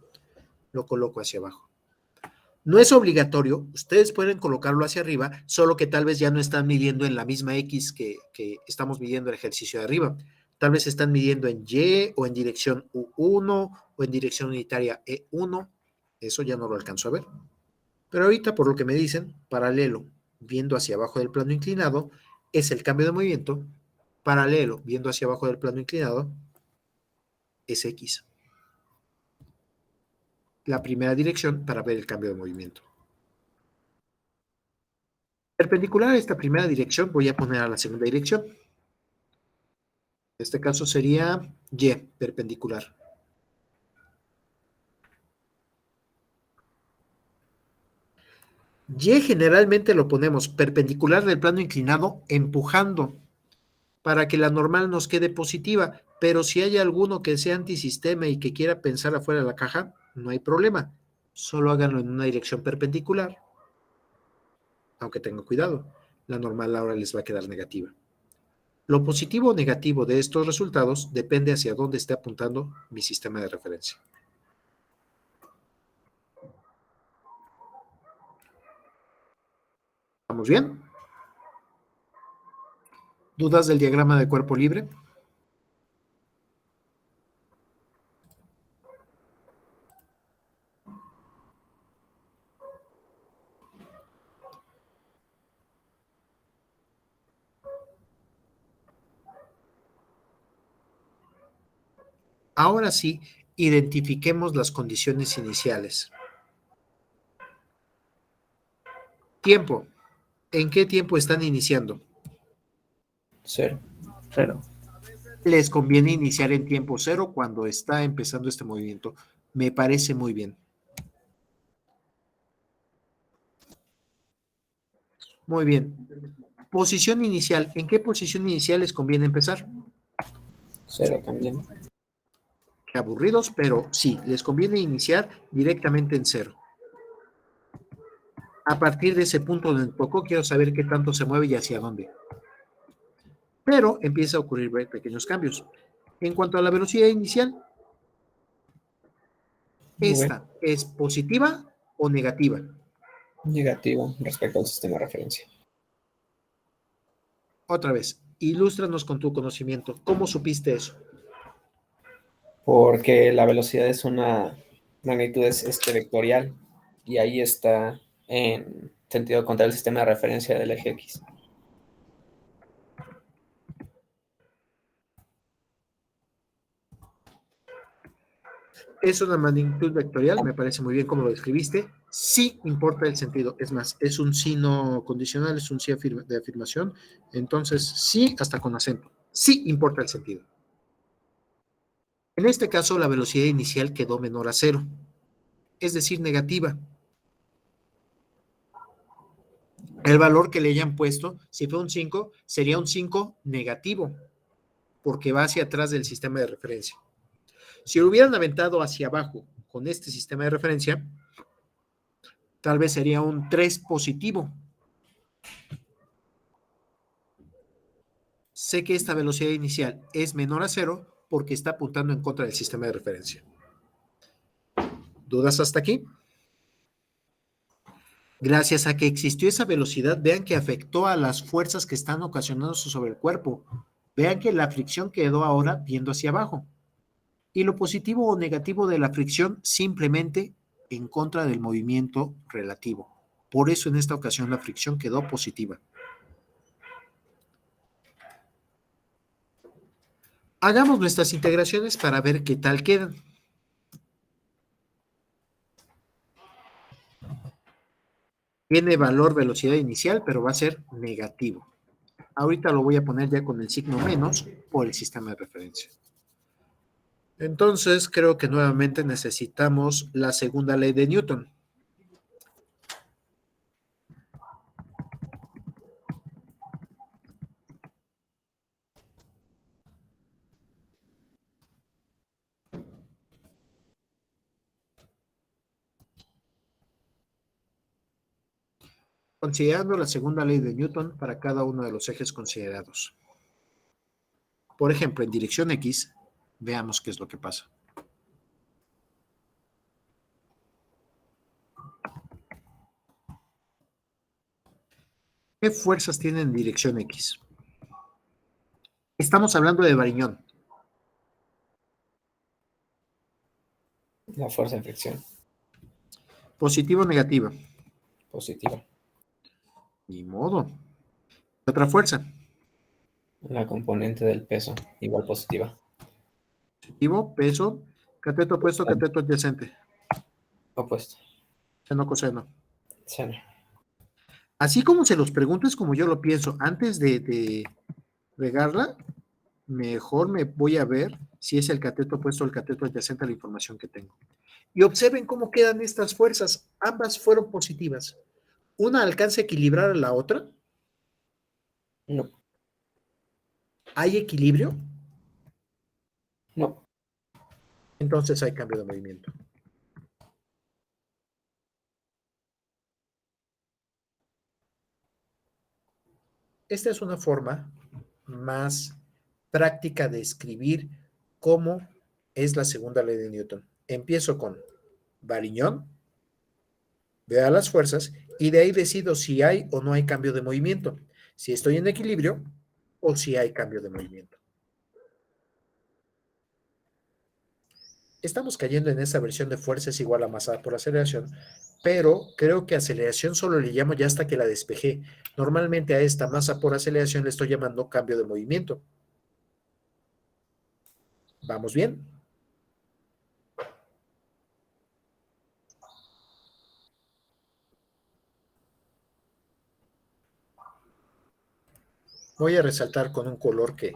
lo coloco hacia abajo. No es obligatorio, ustedes pueden colocarlo hacia arriba, solo que tal vez ya no están midiendo en la misma X que estamos midiendo el ejercicio de arriba. Tal vez están midiendo en Y o en dirección U1 o en dirección unitaria E1. Eso ya no lo alcanzo a ver. Pero ahorita, por lo que me dicen, paralelo, viendo hacia abajo del plano inclinado, es el cambio de movimiento. Paralelo, viendo hacia abajo del plano inclinado, es X. La primera dirección para ver el cambio de movimiento. Perpendicular a esta primera dirección, voy a poner a la segunda dirección. En este caso sería Y, perpendicular. Y generalmente lo ponemos perpendicular del plano inclinado, empujando, para que la normal nos quede positiva, pero si hay alguno que sea antisistema y que quiera pensar afuera de la caja, no hay problema. Solo háganlo en una dirección perpendicular, aunque tengan cuidado, la normal ahora les va a quedar negativa. Lo positivo o negativo de estos resultados depende hacia dónde esté apuntando mi sistema de referencia. ¿Estamos bien? ¿Dudas del diagrama de cuerpo libre? Ahora sí, identifiquemos las condiciones iniciales. Tiempo. ¿En qué tiempo están iniciando? 0. 0. Les conviene iniciar en tiempo 0 cuando está empezando este movimiento. Me parece muy bien. Muy bien. Posición inicial. ¿En qué posición inicial les conviene empezar? 0 también. Qué aburridos, pero sí, les conviene iniciar directamente en 0. A partir de ese punto donde tocó, quiero saber qué tanto se mueve y hacia dónde. Pero empieza a ocurrir pequeños cambios. En cuanto a la velocidad inicial, ¿esta es positiva o negativa? Negativo respecto al sistema de referencia. Otra vez, ilústranos con tu conocimiento. ¿Cómo supiste eso? Porque la velocidad es una magnitud vectorial y ahí está en sentido contrario al sistema de referencia del eje X. Es una magnitud vectorial, me parece muy bien como lo describiste. Sí importa el sentido, es más, es un sí no condicional, es un sí de afirmación, entonces sí hasta con acento. Sí importa el sentido. En este caso, la velocidad inicial quedó menor a 0, es decir, negativa. El valor que le hayan puesto, si fue un 5, sería un 5 negativo, porque va hacia atrás del sistema de referencia. Si lo hubieran aventado hacia abajo con este sistema de referencia, tal vez sería un 3 positivo. Sé que esta velocidad inicial es menor a 0 porque está apuntando en contra del sistema de referencia. ¿Dudas hasta aquí? Gracias a que existió esa velocidad, vean que afectó a las fuerzas que están ocasionándose sobre el cuerpo. Vean que la fricción quedó ahora viendo hacia abajo. Y lo positivo o negativo de la fricción simplemente en contra del movimiento relativo. Por eso en esta ocasión la fricción quedó positiva. Hagamos nuestras integraciones para ver qué tal quedan. Tiene valor velocidad inicial, pero va a ser negativo. Ahorita lo voy a poner ya con el signo menos por el sistema de referencia. Entonces, creo que nuevamente necesitamos la segunda ley de Newton. Considerando la segunda ley de Newton para cada uno de los ejes considerados. Por ejemplo, en dirección X, veamos qué es lo que pasa. ¿Qué fuerzas tienen en dirección X? Estamos hablando de Variñón. La fuerza de fricción. ¿Positiva o negativa? Positiva. Ni modo. Otra fuerza. La componente del peso, igual positiva. Positivo, peso, cateto opuesto, cateto adyacente. Opuesto. Seno, coseno. Seno. Así como se los pregunto, es como yo lo pienso. Antes de regarla, mejor me voy a ver si es el cateto opuesto o el cateto adyacente a la información que tengo. Y observen cómo quedan estas fuerzas. Ambas fueron positivas. ¿Una alcanza a equilibrar a la otra? No. ¿Hay equilibrio? No. Entonces hay cambio de movimiento. Esta es una forma más práctica de escribir cómo es la segunda ley de Newton. Empiezo con Variñón, veo las fuerzas y de ahí decido si hay o no hay cambio de movimiento, si estoy en equilibrio o si hay cambio de movimiento. Estamos cayendo en esta versión de fuerza es igual a masa por aceleración, pero creo que aceleración solo le llamo ya hasta que la despejé. Normalmente a esta masa por aceleración le estoy llamando cambio de movimiento. ¿Vamos bien? Voy a resaltar con un color que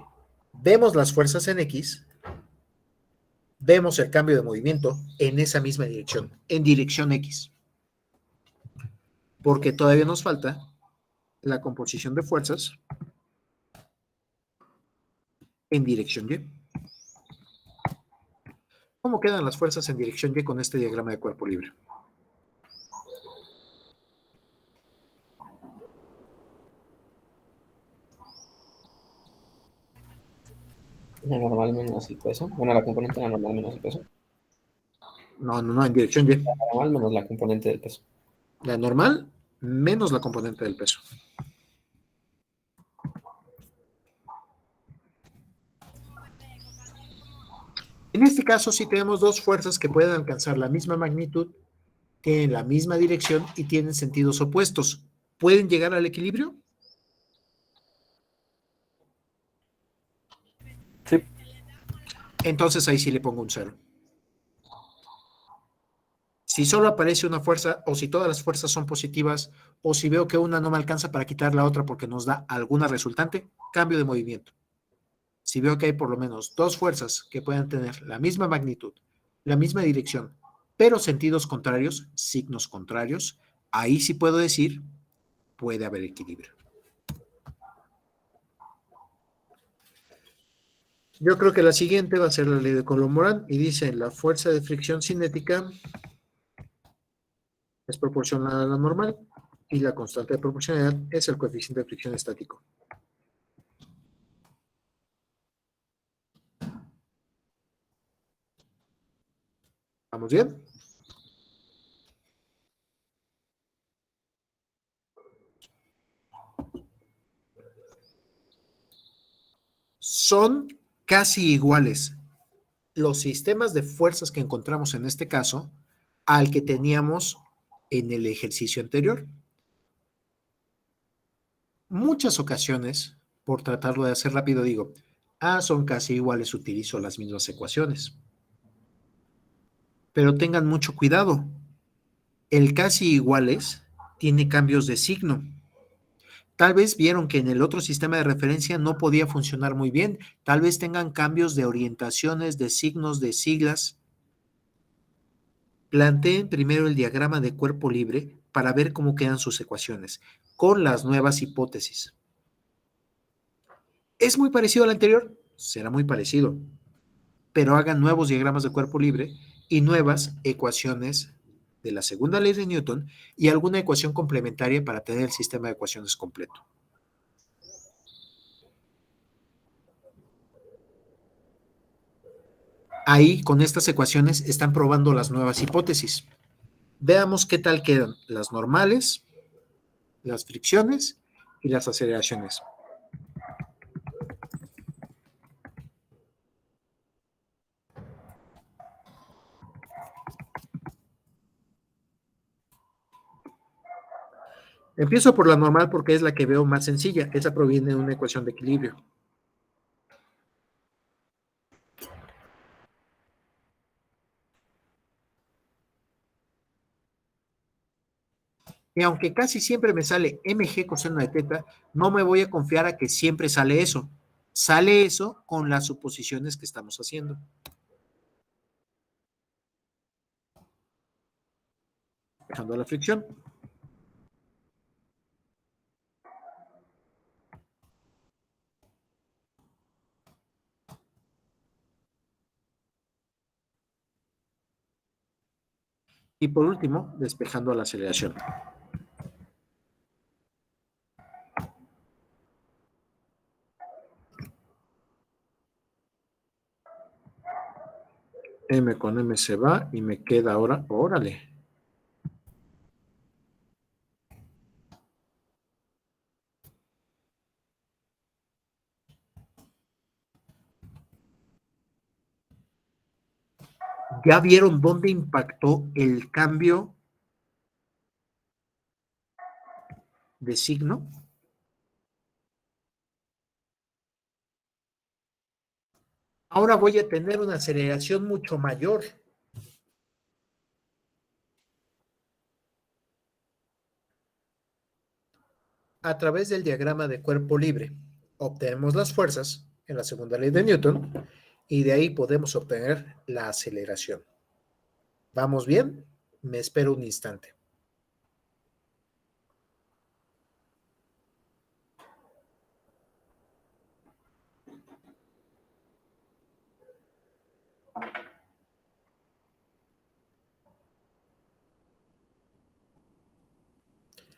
vemos las fuerzas en X, vemos el cambio de movimiento en esa misma dirección, en dirección X. Porque todavía nos falta la composición de fuerzas en dirección Y. ¿Cómo quedan las fuerzas en dirección Y con este diagrama de cuerpo libre? La normal menos el peso. Bueno, la componente de la normal menos el peso. No, en dirección Y. La normal menos la componente del peso. La normal menos la componente del peso. En este caso, sí tenemos dos fuerzas que pueden alcanzar la misma magnitud, tienen la misma dirección y tienen sentidos opuestos. ¿Pueden llegar al equilibrio? Sí. Entonces ahí sí le pongo un 0. Si solo aparece una fuerza o si todas las fuerzas son positivas o si veo que una no me alcanza para quitar la otra porque nos da alguna resultante, cambio de movimiento. Si veo que hay por lo menos dos fuerzas que puedan tener la misma magnitud, la misma dirección, pero sentidos contrarios, signos contrarios, ahí sí puedo decir, puede haber equilibrio. Yo creo que la siguiente va a ser la ley de Coulomb-Morin y dice la fuerza de fricción cinética es proporcional a la normal y la constante de proporcionalidad es el coeficiente de fricción estático. ¿Vamos bien? Son casi iguales. Los sistemas de fuerzas que encontramos en este caso al que teníamos en el ejercicio anterior. Muchas ocasiones, por tratarlo de hacer rápido, digo, son casi iguales, utilizo las mismas ecuaciones. Pero tengan mucho cuidado. El casi iguales tiene cambios de signo. Tal vez vieron que en el otro sistema de referencia no podía funcionar muy bien. Tal vez tengan cambios de orientaciones, de signos, de siglas. Planteen primero el diagrama de cuerpo libre para ver cómo quedan sus ecuaciones con las nuevas hipótesis. ¿Es muy parecido al anterior? Será muy parecido. Pero hagan nuevos diagramas de cuerpo libre y nuevas ecuaciones de la segunda ley de Newton y alguna ecuación complementaria para tener el sistema de ecuaciones completo. Ahí, con estas ecuaciones, están probando las nuevas hipótesis. Veamos qué tal quedan las normales, las fricciones y las aceleraciones. Empiezo por la normal porque es la que veo más sencilla. Esa proviene de una ecuación de equilibrio. Y aunque casi siempre me sale mg coseno de teta, no me voy a confiar a que siempre sale eso. Sale eso con las suposiciones que estamos haciendo. Dejando la fricción. Y por último, despejando la aceleración. M con M se va y me queda ahora, órale. ¿Ya vieron dónde impactó el cambio de signo? Ahora voy a tener una aceleración mucho mayor. A través del diagrama de cuerpo libre, obtenemos las fuerzas en la segunda ley de Newton y de ahí podemos obtener la aceleración. ¿Vamos bien? Me espero un instante.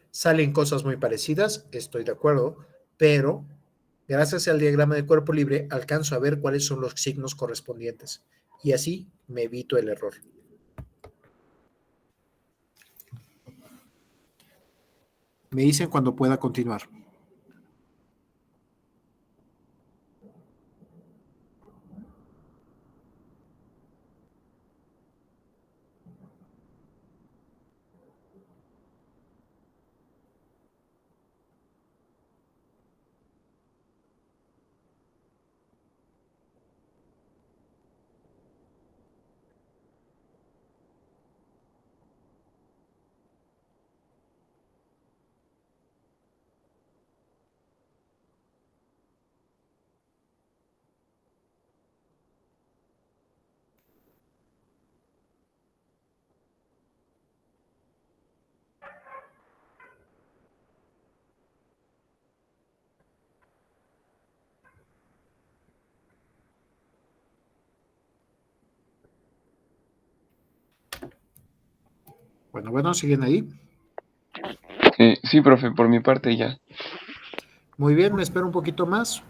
Salen cosas muy parecidas, estoy de acuerdo, pero gracias al diagrama de cuerpo libre alcanzo a ver cuáles son los signos correspondientes y así me evito el error. Me dicen cuando pueda continuar. Bueno, ¿siguen ahí? Sí, profe, por mi parte ya. Muy bien, me espero un poquito más.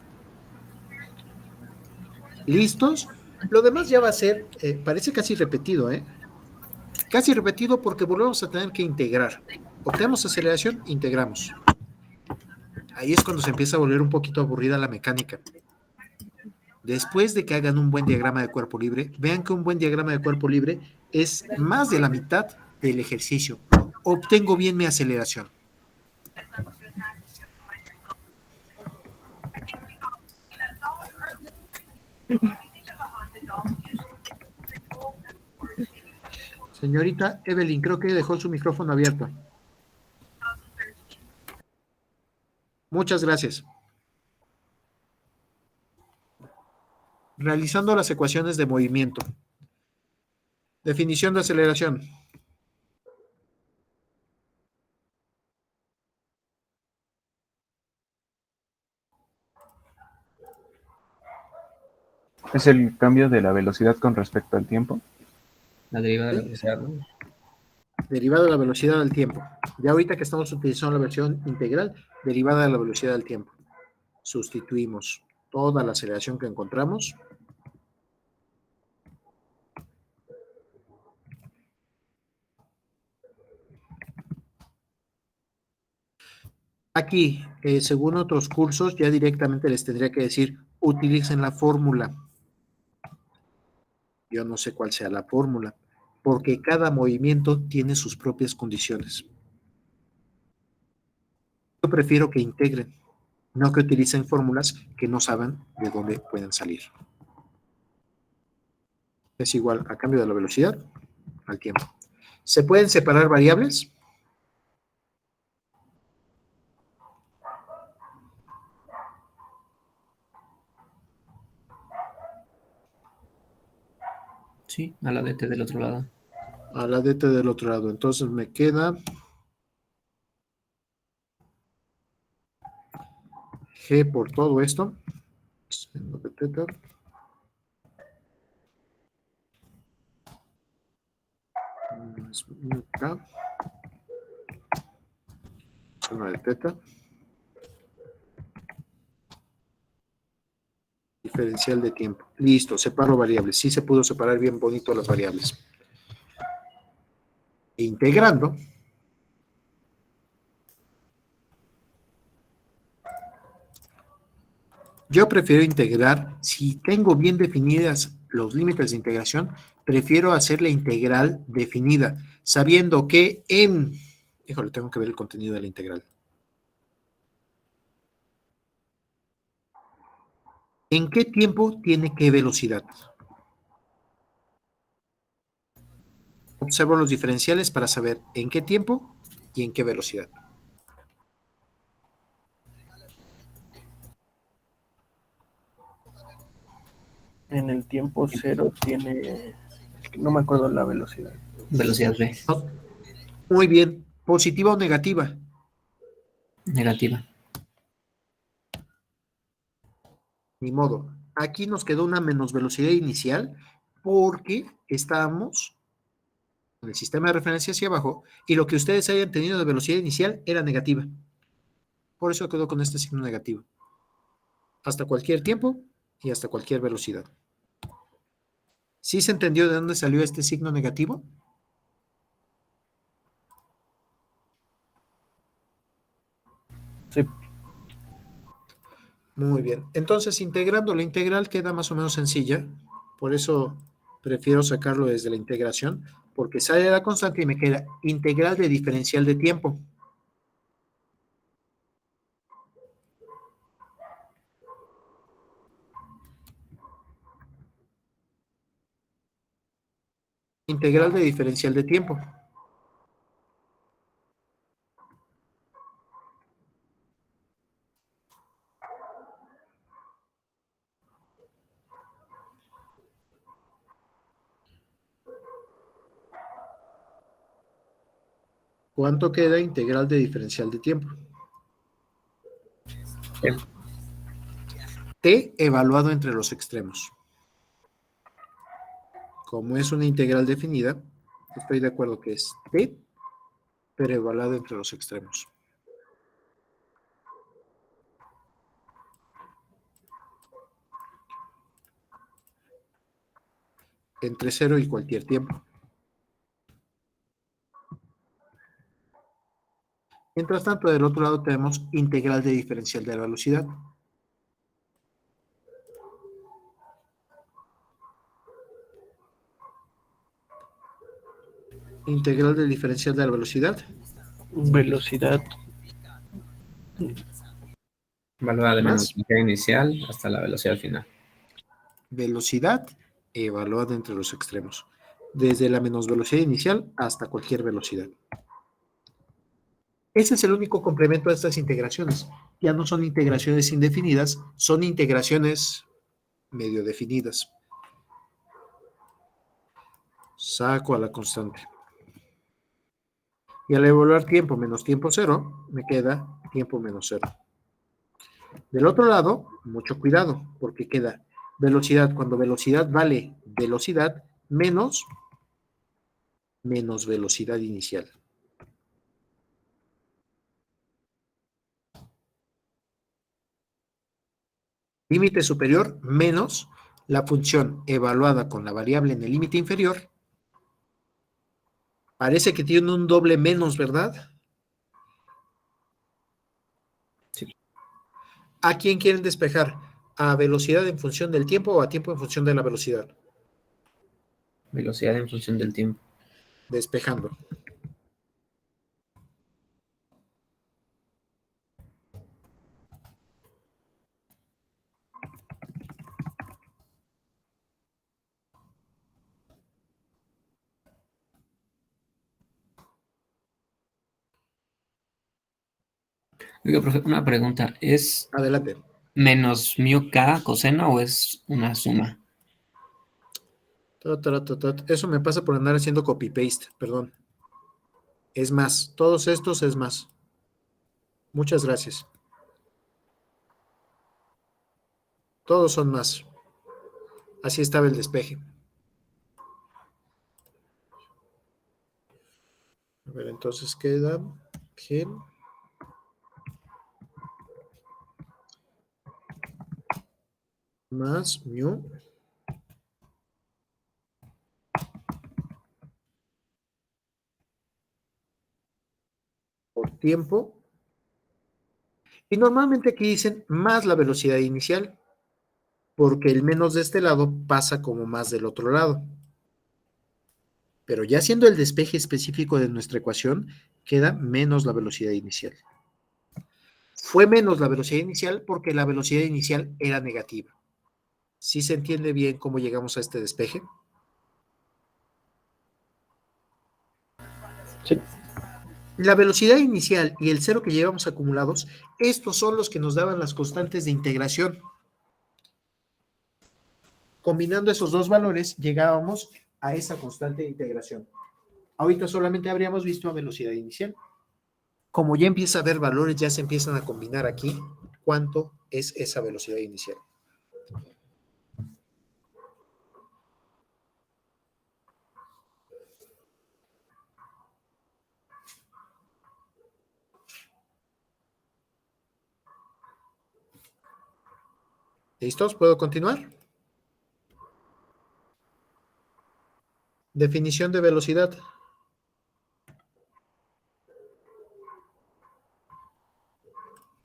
¿Listos? Lo demás ya va a ser, parece casi repetido, ¿eh? Casi repetido porque volvemos a tener que integrar. Obtenemos aceleración, integramos. Ahí es cuando se empieza a volver un poquito aburrida la mecánica. Después de que hagan un buen diagrama de cuerpo libre, vean que un buen diagrama de cuerpo libre es más de la mitad del ejercicio. Obtengo bien mi aceleración. Señorita Evelyn, creo que dejó su micrófono abierto. Muchas gracias. Realizando las ecuaciones de movimiento. Definición de aceleración. Es el cambio de la velocidad con respecto al tiempo. La derivada de la velocidad, ¿no? Derivada de la velocidad del tiempo. Ya ahorita que estamos utilizando la versión integral, derivada de la velocidad del tiempo. Sustituimos toda la aceleración que encontramos. Aquí, según otros cursos, ya directamente les tendría que decir, utilicen la fórmula. Yo no sé cuál sea la fórmula, porque cada movimiento tiene sus propias condiciones. Yo prefiero que integren, no que utilicen fórmulas que no saben de dónde pueden salir. Es igual a cambio de la velocidad al tiempo. ¿Se pueden separar variables? Sí, a la dt del otro lado. A la dt del otro lado. Entonces me queda g por todo esto. Seno de teta. Más mu k. Seno de teta. Diferencial de tiempo. Listo, separo variables. Sí se pudo separar bien bonito las variables. Integrando. Yo prefiero integrar, si tengo bien definidas los límites de integración, prefiero hacer la integral definida, sabiendo que híjole, tengo que ver el contenido de la integral. ¿En qué tiempo tiene qué velocidad? Observo los diferenciales para saber en qué tiempo y en qué velocidad. En el tiempo cero tiene, no me acuerdo la velocidad. Velocidad v. No. Muy bien. ¿Positiva o negativa? Negativa. Ni modo. Aquí nos quedó una menos velocidad inicial porque estábamos en el sistema de referencia hacia abajo y lo que ustedes hayan tenido de velocidad inicial era negativa. Por eso quedó con este signo negativo. Hasta cualquier tiempo y hasta cualquier velocidad. ¿Sí se entendió de dónde salió este signo negativo? Sí. Muy bien. Entonces, integrando la integral queda más o menos sencilla. Por eso prefiero sacarlo desde la integración, porque sale la constante y me queda integral de diferencial de tiempo. Integral de diferencial de tiempo. ¿Cuánto queda integral de diferencial de tiempo? T evaluado entre los extremos. Como es una integral definida, estoy de acuerdo que es T, pero evaluado entre los extremos. Entre 0 y cualquier tiempo. Mientras tanto, del otro lado tenemos integral de diferencial de la velocidad. Integral del diferencial de la velocidad. Velocidad. Evaluada de menos Más. velocidad inicial hasta la velocidad final. Velocidad evaluada entre los extremos. Desde la menos velocidad inicial hasta cualquier velocidad. Ese es el único complemento a estas integraciones. Ya no son integraciones indefinidas, son integraciones medio definidas. Saco a la constante. Y al evaluar tiempo menos tiempo cero, me queda tiempo menos cero. Del otro lado, mucho cuidado, porque queda velocidad. Cuando velocidad vale velocidad menos velocidad inicial. Límite superior menos la función evaluada con la variable en el límite inferior. Parece que tiene un doble menos, ¿verdad? Sí. ¿A quién quieren despejar? ¿A velocidad en función del tiempo o a tiempo en función de la velocidad? Velocidad en función del tiempo. Despejando. Oiga, profe, una pregunta. ¿Es Adelante. menos mu k coseno o es una suma? Eso me pasa por andar haciendo copy-paste, perdón. Es más, todos estos es más. Muchas gracias. Todos son más. Así estaba el despeje. A ver, entonces queda G más mu por tiempo. Y normalmente aquí dicen más la velocidad inicial, porque el menos de este lado pasa como más del otro lado. Pero ya siendo el despeje específico de nuestra ecuación, queda menos la velocidad inicial. Fue menos la velocidad inicial porque la velocidad inicial era negativa. ¿Sí se entiende bien cómo llegamos a este despeje? Sí. La velocidad inicial y el cero que llevamos acumulados, estos son los que nos daban las constantes de integración. Combinando esos dos valores, llegábamos a esa constante de integración. Ahorita solamente habríamos visto a velocidad inicial. Como ya empieza a haber valores, ya se empiezan a combinar aquí cuánto es esa velocidad inicial. ¿Listos? ¿Puedo continuar? Definición de velocidad.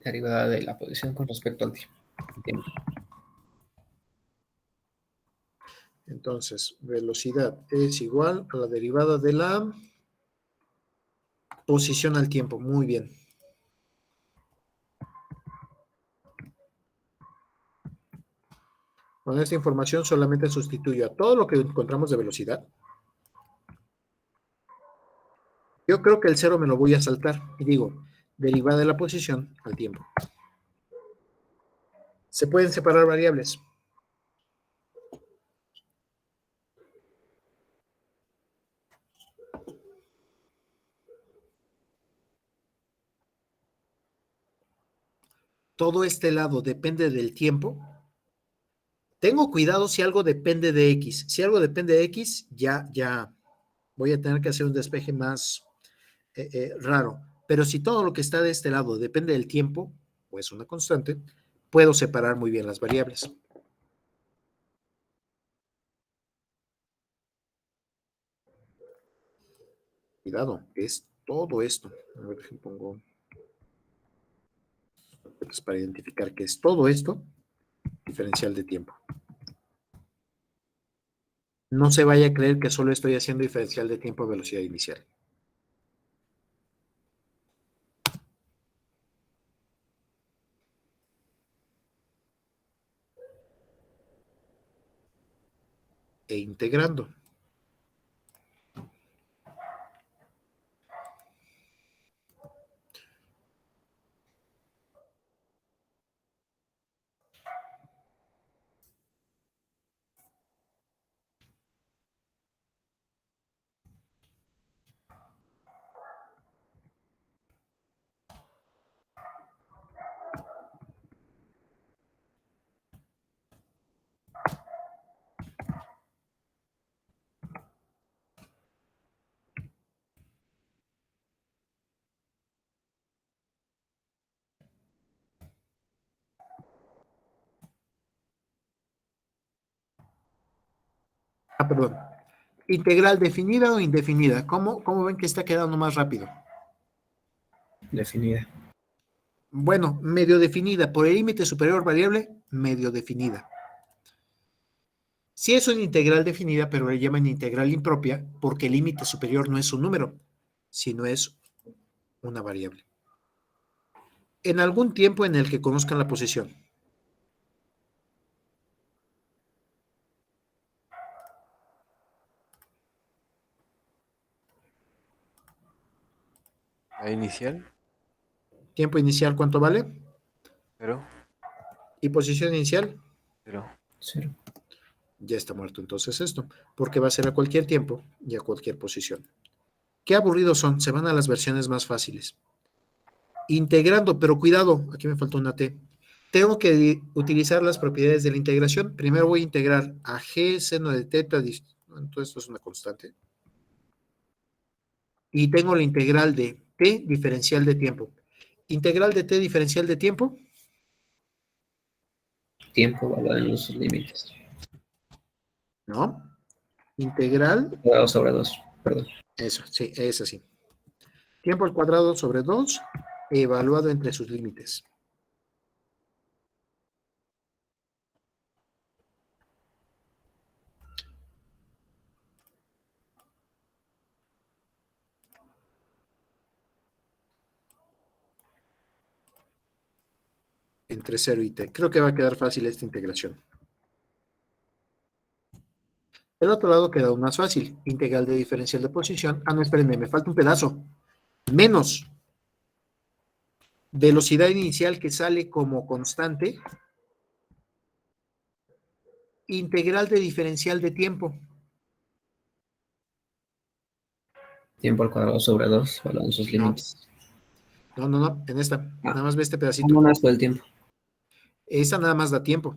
Derivada de la posición con respecto al tiempo. Entonces, velocidad es igual a la derivada de la posición al tiempo. Muy bien. Con esta información solamente sustituyo a todo lo que encontramos de velocidad. Yo creo que el cero me lo voy a saltar y digo, derivada de la posición al tiempo. Se pueden separar variables. Todo este lado depende del tiempo. Tengo cuidado si algo depende de X. Si algo depende de X, ya voy a tener que hacer un despeje más raro. Pero si todo lo que está de este lado depende del tiempo, o es una constante, puedo separar muy bien las variables. Cuidado, es todo esto. A ver, pongo pues, para identificar que es todo esto, diferencial de tiempo. No se vaya a creer que solo estoy haciendo diferencial de tiempo a velocidad inicial. E integrando. Perdón. ¿Integral definida o indefinida? ¿Cómo ven que está quedando más rápido? Definida. Bueno, medio definida. Por el límite superior variable, medio definida. Sí es una integral definida, pero le llaman integral impropia porque el límite superior no es un número, sino es una variable. En algún tiempo en el que conozcan la posición. La inicial, Tiempo inicial, ¿cuánto vale? pero, Y posición inicial, pero, 0. ya está muerto entonces esto, porque va a ser a cualquier tiempo y a cualquier posición. Qué aburridos son, se van a las versiones más fáciles. Integrando, pero cuidado, aquí me faltó una T. Tengo que utilizar las propiedades de la integración. Primero voy a integrar a G seno de teta, entonces esto es una constante. Y tengo la integral de T diferencial de tiempo. Integral de T diferencial de tiempo. Tiempo evaluado en los límites. No. Integral, Cuadrado sobre 2. Perdón. eso, sí, es así. Tiempo al cuadrado sobre 2, evaluado entre sus límites. Entre 0 y t. Creo que va a quedar fácil esta integración. El otro lado queda aún más fácil. Integral de diferencial de posición. Ah, no, espérenme, me falta un pedazo. Menos velocidad inicial que sale como constante. Integral de diferencial de tiempo. Tiempo al cuadrado sobre 2 evaluado en sus No, límites. no, en esta. Nada más ve este pedacito. No, no es por el tiempo. Esa nada más da tiempo.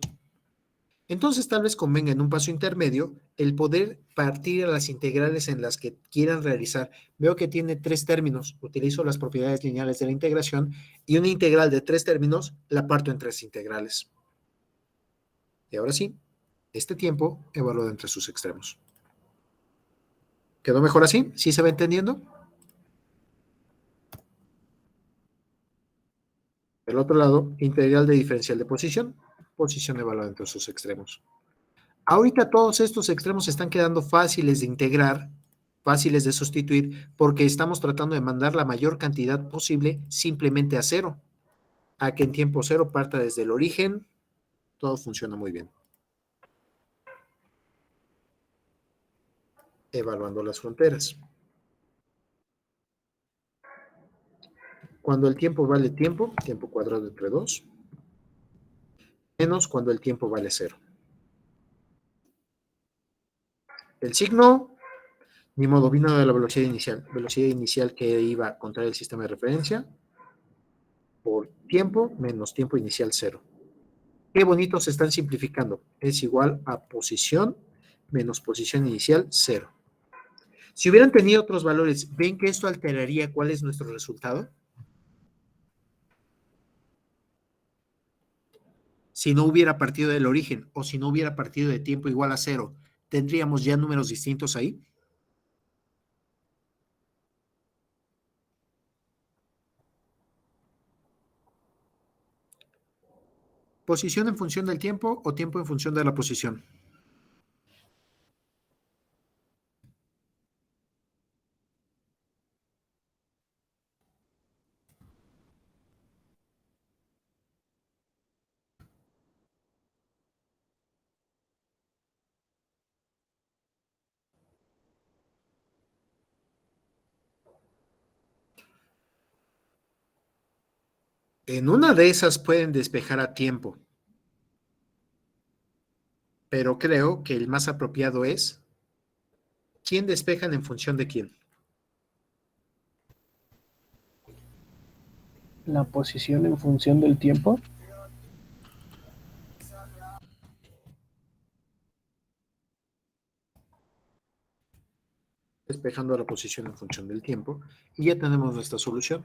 Entonces tal vez convenga en un paso intermedio el poder partir a las integrales en las que quieran realizar. Veo que tiene 3 términos, utilizo las propiedades lineales de la integración y una integral de 3 términos la parto en 3 integrales. Y ahora sí, este tiempo evalúo entre sus extremos. ¿Quedó mejor así? ¿Sí se va entendiendo? Del otro lado, integral de diferencial de posición, posición evaluada entre sus extremos. Ahorita todos estos extremos están quedando fáciles de integrar, fáciles de sustituir, porque estamos tratando de mandar la mayor cantidad posible simplemente a cero, a que en tiempo cero parta desde el origen, todo funciona muy bien. Evaluando las fronteras. Cuando el tiempo vale tiempo, tiempo cuadrado entre 2, menos cuando el tiempo vale 0. El signo, ni modo, vino de la velocidad inicial que iba contra el sistema de referencia, por tiempo menos tiempo inicial 0. Qué bonito se están simplificando. Es igual a posición menos posición inicial 0. Si hubieran tenido otros valores, ¿ven que esto alteraría cuál es nuestro resultado? Si no hubiera partido del origen o si no hubiera partido de tiempo igual a 0, ¿tendríamos ya números distintos ahí? ¿Posición en función del tiempo o tiempo en función de la posición? En una de esas pueden despejar a tiempo, pero creo que el más apropiado es ¿quién despejan en función de quién? La posición en función del tiempo. Despejando la posición en función del tiempo y ya tenemos nuestra solución.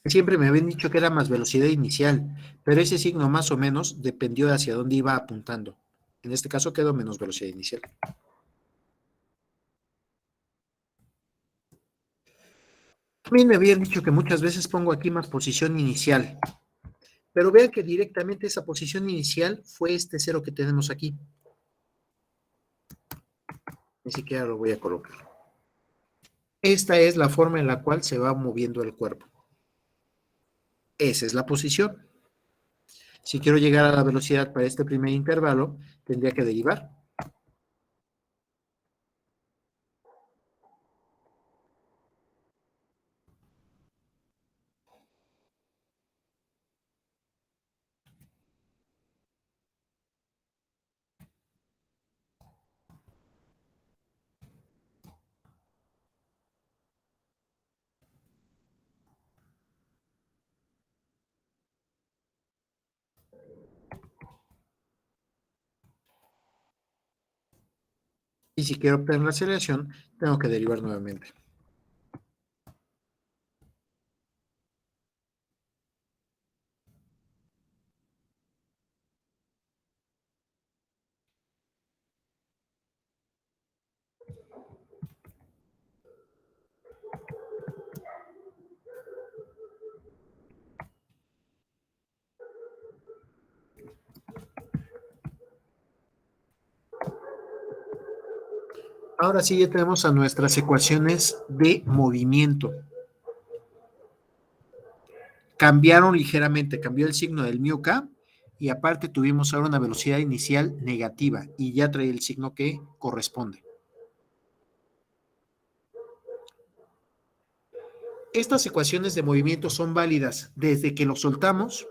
Siempre me habían dicho que era más velocidad inicial, pero ese signo más o menos dependió de hacia dónde iba apuntando. En este caso quedó menos velocidad inicial. También me habían dicho que muchas veces pongo aquí más posición inicial, pero vean que directamente esa posición inicial fue este cero que tenemos aquí. Ni siquiera lo voy a colocar. Esta es la forma en la cual se va moviendo el cuerpo. Esa es la posición. Si quiero llegar a la velocidad para este primer intervalo, tendría que derivar. Y si quiero obtener la aceleración, tengo que derivar nuevamente. Ahora sí ya tenemos a nuestras ecuaciones de movimiento. Cambiaron ligeramente, cambió el signo del μ k y aparte tuvimos ahora una velocidad inicial negativa y ya trae el signo que corresponde. Estas ecuaciones de movimiento son válidas desde que lo soltamos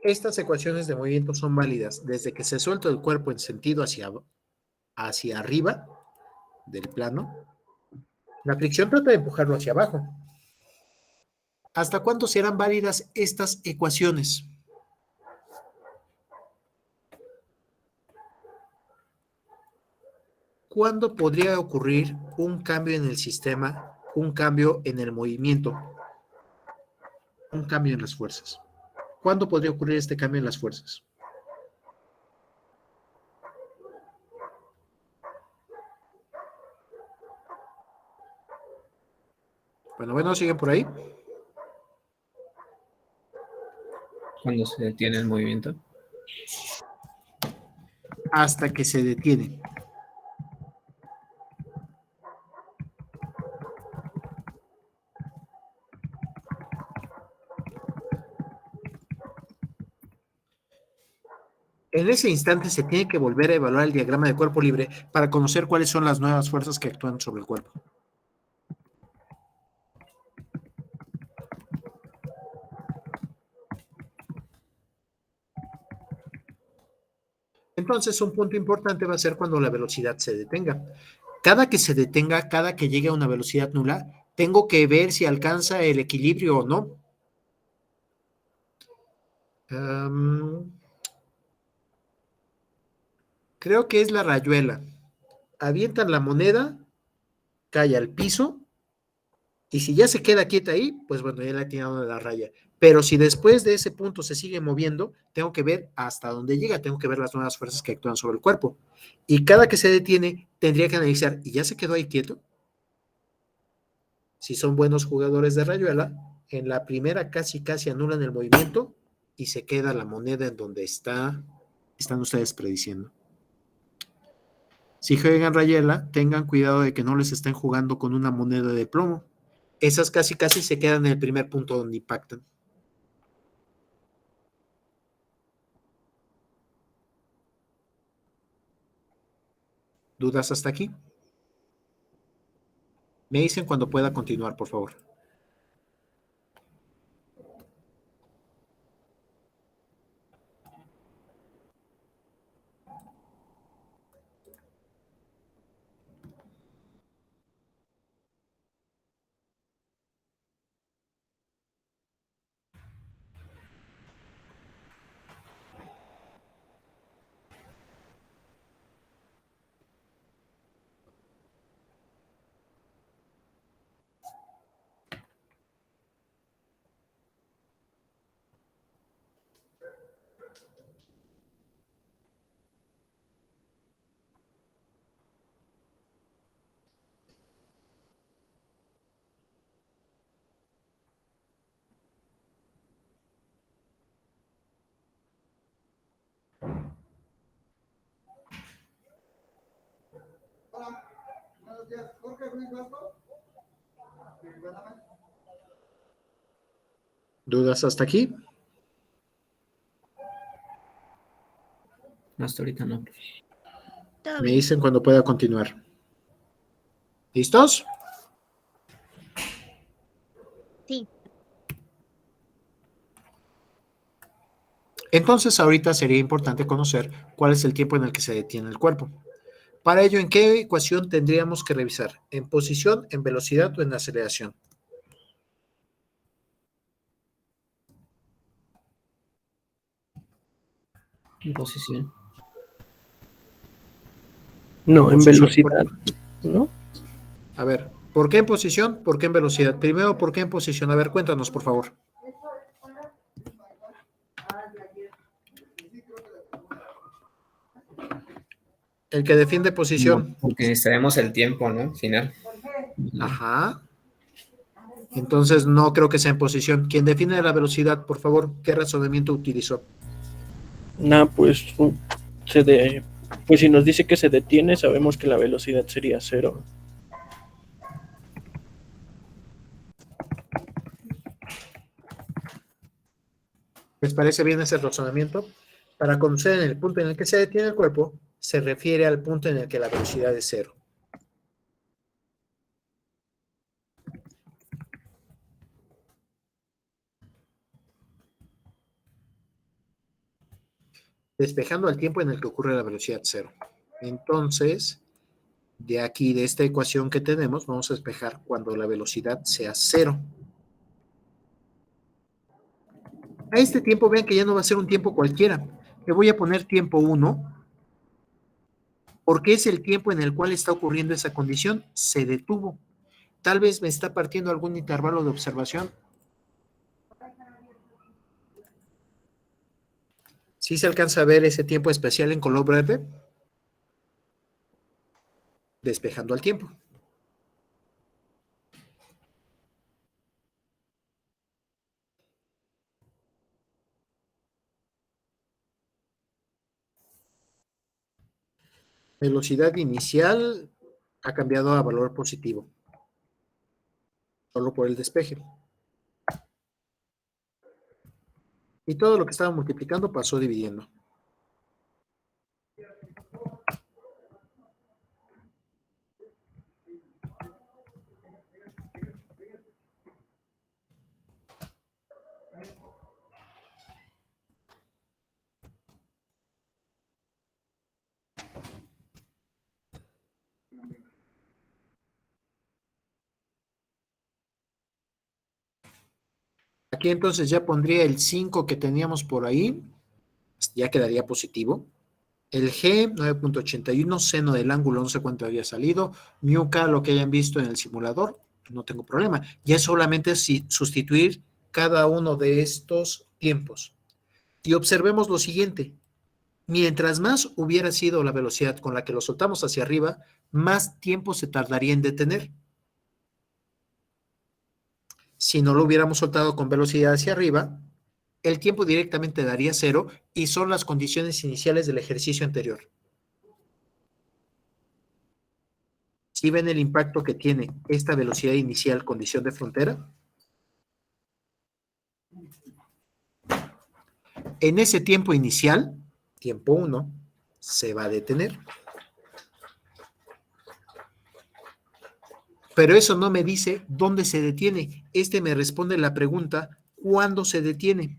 Estas ecuaciones de movimiento son válidas desde que se suelta el cuerpo en sentido hacia arriba del plano. La fricción trata de empujarlo hacia abajo. ¿Hasta cuándo serán válidas estas ecuaciones? ¿Cuándo podría ocurrir un cambio en el sistema, un cambio en el movimiento, un cambio en las fuerzas? ¿Cuándo podría ocurrir este cambio en las fuerzas? Bueno, ¿siguen por ahí? Cuando se detiene el movimiento. Hasta que se detiene. En ese instante se tiene que volver a evaluar el diagrama de cuerpo libre para conocer cuáles son las nuevas fuerzas que actúan sobre el cuerpo. Entonces, un punto importante va a ser cuando la velocidad se detenga. Cada que se detenga, cada que llegue a una velocidad nula, Tengo que ver si alcanza el equilibrio o no. Creo que es la rayuela. Avientan la moneda, cae al piso, y si ya se queda quieta ahí, pues bueno, ya le ha tirado la raya. Pero si después de ese punto se sigue moviendo, tengo que ver hasta dónde llega, tengo que ver las nuevas fuerzas que actúan sobre el cuerpo. Y cada que se detiene, tendría que analizar, ¿y ya se quedó ahí quieto? Si son buenos jugadores de rayuela, en la primera casi anulan el movimiento y se queda la moneda en donde están ustedes prediciendo. Si juegan rayuela, tengan cuidado de que no les estén jugando con una moneda de plomo. Esas casi se quedan en el primer punto donde impactan. ¿Dudas hasta aquí? Me dicen cuando pueda continuar, por favor. ¿Dudas hasta aquí? No, hasta ahorita no. Todo Me bien. dicen cuando pueda continuar. ¿Listos? Sí. Entonces, ahorita sería importante conocer cuál es el tiempo en el que se detiene el cuerpo. Para ello, ¿en qué ecuación tendríamos que revisar? ¿En posición, en velocidad o en aceleración? En posición. No, en Posición. velocidad, ¿no? A ver, ¿por qué en posición? ¿Por qué en velocidad? Primero, ¿por qué en posición? A ver, cuéntanos, por favor. El que defiende posición. Porque necesitaremos el tiempo, ¿no? Final. Ajá. Entonces, no creo que sea en posición. Quien define la velocidad, por favor, ¿qué razonamiento utilizó? Nada, pues pues si nos dice que se detiene, sabemos que la velocidad sería 0. ¿Les parece bien ese razonamiento? Para conocer en el punto en el que se detiene el cuerpo, se refiere al punto en el que la velocidad es 0. Despejando al tiempo en el que ocurre la velocidad 0. Entonces, de aquí, de esta ecuación que tenemos, vamos a despejar cuando la velocidad sea 0. A este tiempo, vean que ya no va a ser un tiempo cualquiera. Le voy a poner tiempo 1, porque es el tiempo en el cual está ocurriendo esa condición. Se detuvo. Tal vez me está partiendo algún intervalo de observación. ¿Sí se alcanza a ver ese tiempo especial en color verde? Despejando al tiempo. Velocidad inicial ha cambiado a valor positivo, solo por el despeje. Y todo lo que estaba multiplicando pasó dividiendo. Aquí entonces ya pondría el 5 que teníamos por ahí, ya quedaría positivo. El G, 9.81, seno del ángulo, no sé cuánto había salido. Mu K, lo que hayan visto en el simulador, no tengo problema. Ya es solamente sustituir cada uno de estos tiempos. Y observemos lo siguiente. Mientras más hubiera sido la velocidad con la que lo soltamos hacia arriba, más tiempo se tardaría en detener. Si no lo hubiéramos soltado con velocidad hacia arriba, el tiempo directamente daría 0 y son las condiciones iniciales del ejercicio anterior. ¿Sí ven el impacto que tiene esta velocidad inicial, condición de frontera? En ese tiempo inicial, tiempo 1, se va a detener. Pero eso no me dice dónde se detiene. Este me responde la pregunta, ¿cuándo se detiene?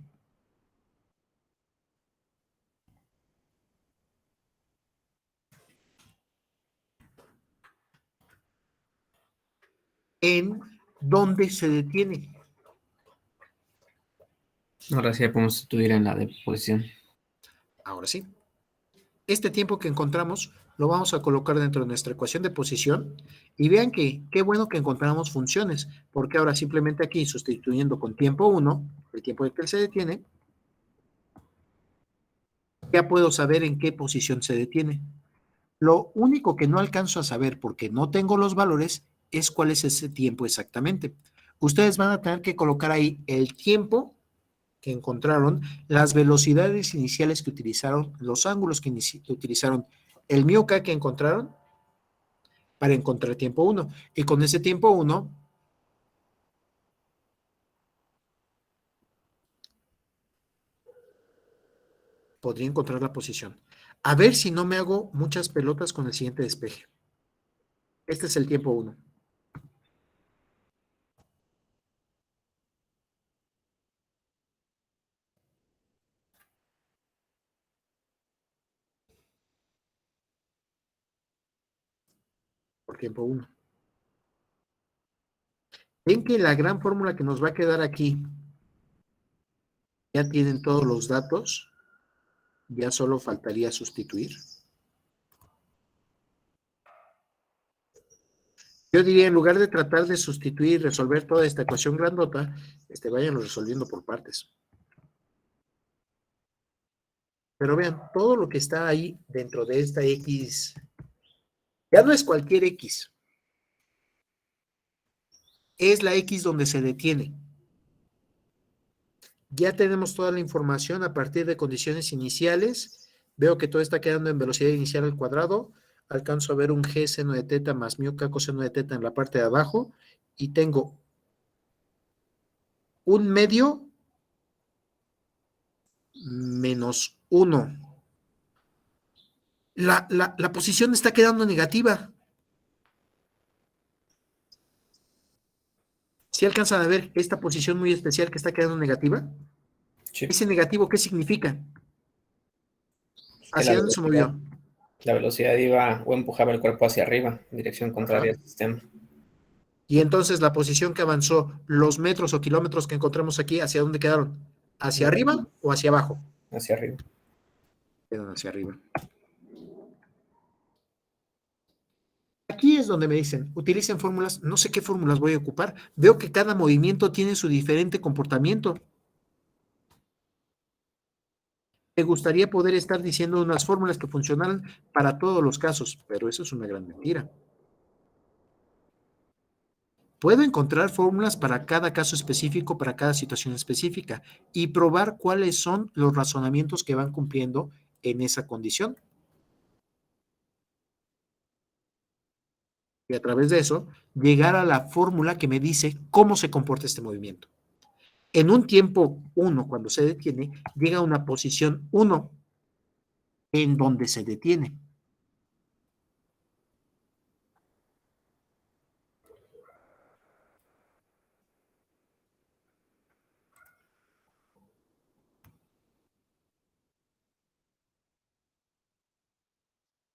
¿En dónde se detiene? Ahora sí ya podemos sustituir en la de posición. Ahora sí. Este tiempo que encontramos lo vamos a colocar dentro de nuestra ecuación de posición y vean que qué bueno que encontramos funciones, porque ahora simplemente aquí sustituyendo con tiempo 1, el tiempo en que él se detiene, ya puedo saber en qué posición se detiene. Lo único que no alcanzo a saber porque no tengo los valores es cuál es ese tiempo exactamente. Ustedes van a tener que colocar ahí el tiempo que encontraron, las velocidades iniciales que utilizaron, los ángulos que utilizaron, el mu k que encontraron para encontrar tiempo 1. Y con ese tiempo 1, podría encontrar la posición. A ver si no me hago muchas pelotas con el siguiente despeje. Este es el tiempo 1. Por tiempo 1. Ven que la gran fórmula que nos va a quedar aquí, ya tienen todos los datos, ya solo faltaría sustituir. Yo diría, en lugar de tratar de sustituir y resolver toda esta ecuación grandota, váyanlo resolviendo por partes. Pero vean, todo lo que está ahí dentro de esta X, ya no es cualquier X. Es la X donde se detiene. Ya tenemos toda la información a partir de condiciones iniciales. Veo que todo está quedando en velocidad inicial al cuadrado. Alcanzo a ver un G seno de teta más mu k coseno de teta en la parte de abajo. Y tengo un medio menos 1. La posición está quedando negativa. ¿Sí alcanzan a ver esta posición muy especial que está quedando negativa? Sí. ¿Ese negativo qué significa? Que ¿Hacia dónde se movió? la velocidad iba o empujaba el cuerpo hacia arriba, en dirección contraria al sistema. Y entonces la posición que avanzó, los metros o kilómetros que encontramos aquí, ¿hacia dónde quedaron? ¿Hacia arriba o hacia abajo? Hacia arriba. Quedan hacia arriba. Aquí es donde me dicen, utilicen fórmulas, no sé qué fórmulas voy a ocupar. Veo que cada movimiento tiene su diferente comportamiento. Me gustaría poder estar diciendo unas fórmulas que funcionaran para todos los casos, pero eso es una gran mentira. Puedo encontrar fórmulas para cada caso específico, para cada situación específica y probar cuáles son los razonamientos que van cumpliendo en esa condición. Y a través de eso, llegar a la fórmula que me dice cómo se comporta este movimiento. En un tiempo 1, cuando se detiene, llega a una posición 1 en donde se detiene.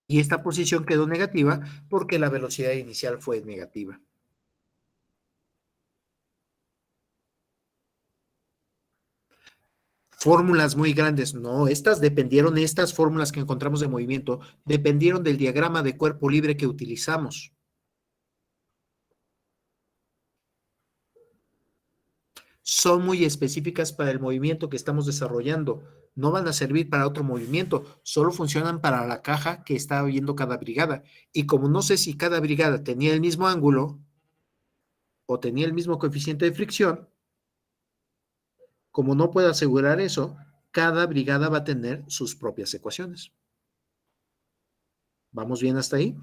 Y esta posición quedó negativa porque la velocidad inicial fue negativa. fórmulas muy grandes. No, estas fórmulas que encontramos de movimiento, dependieron del diagrama de cuerpo libre que utilizamos. Son muy específicas para el movimiento que estamos desarrollando. No van a servir para otro movimiento, solo funcionan para la caja que está viendo cada brigada. Y como no sé si cada brigada tenía el mismo ángulo o tenía el mismo coeficiente de fricción, como no puedo asegurar eso, cada brigada va a tener sus propias ecuaciones. ¿Vamos bien hasta ahí?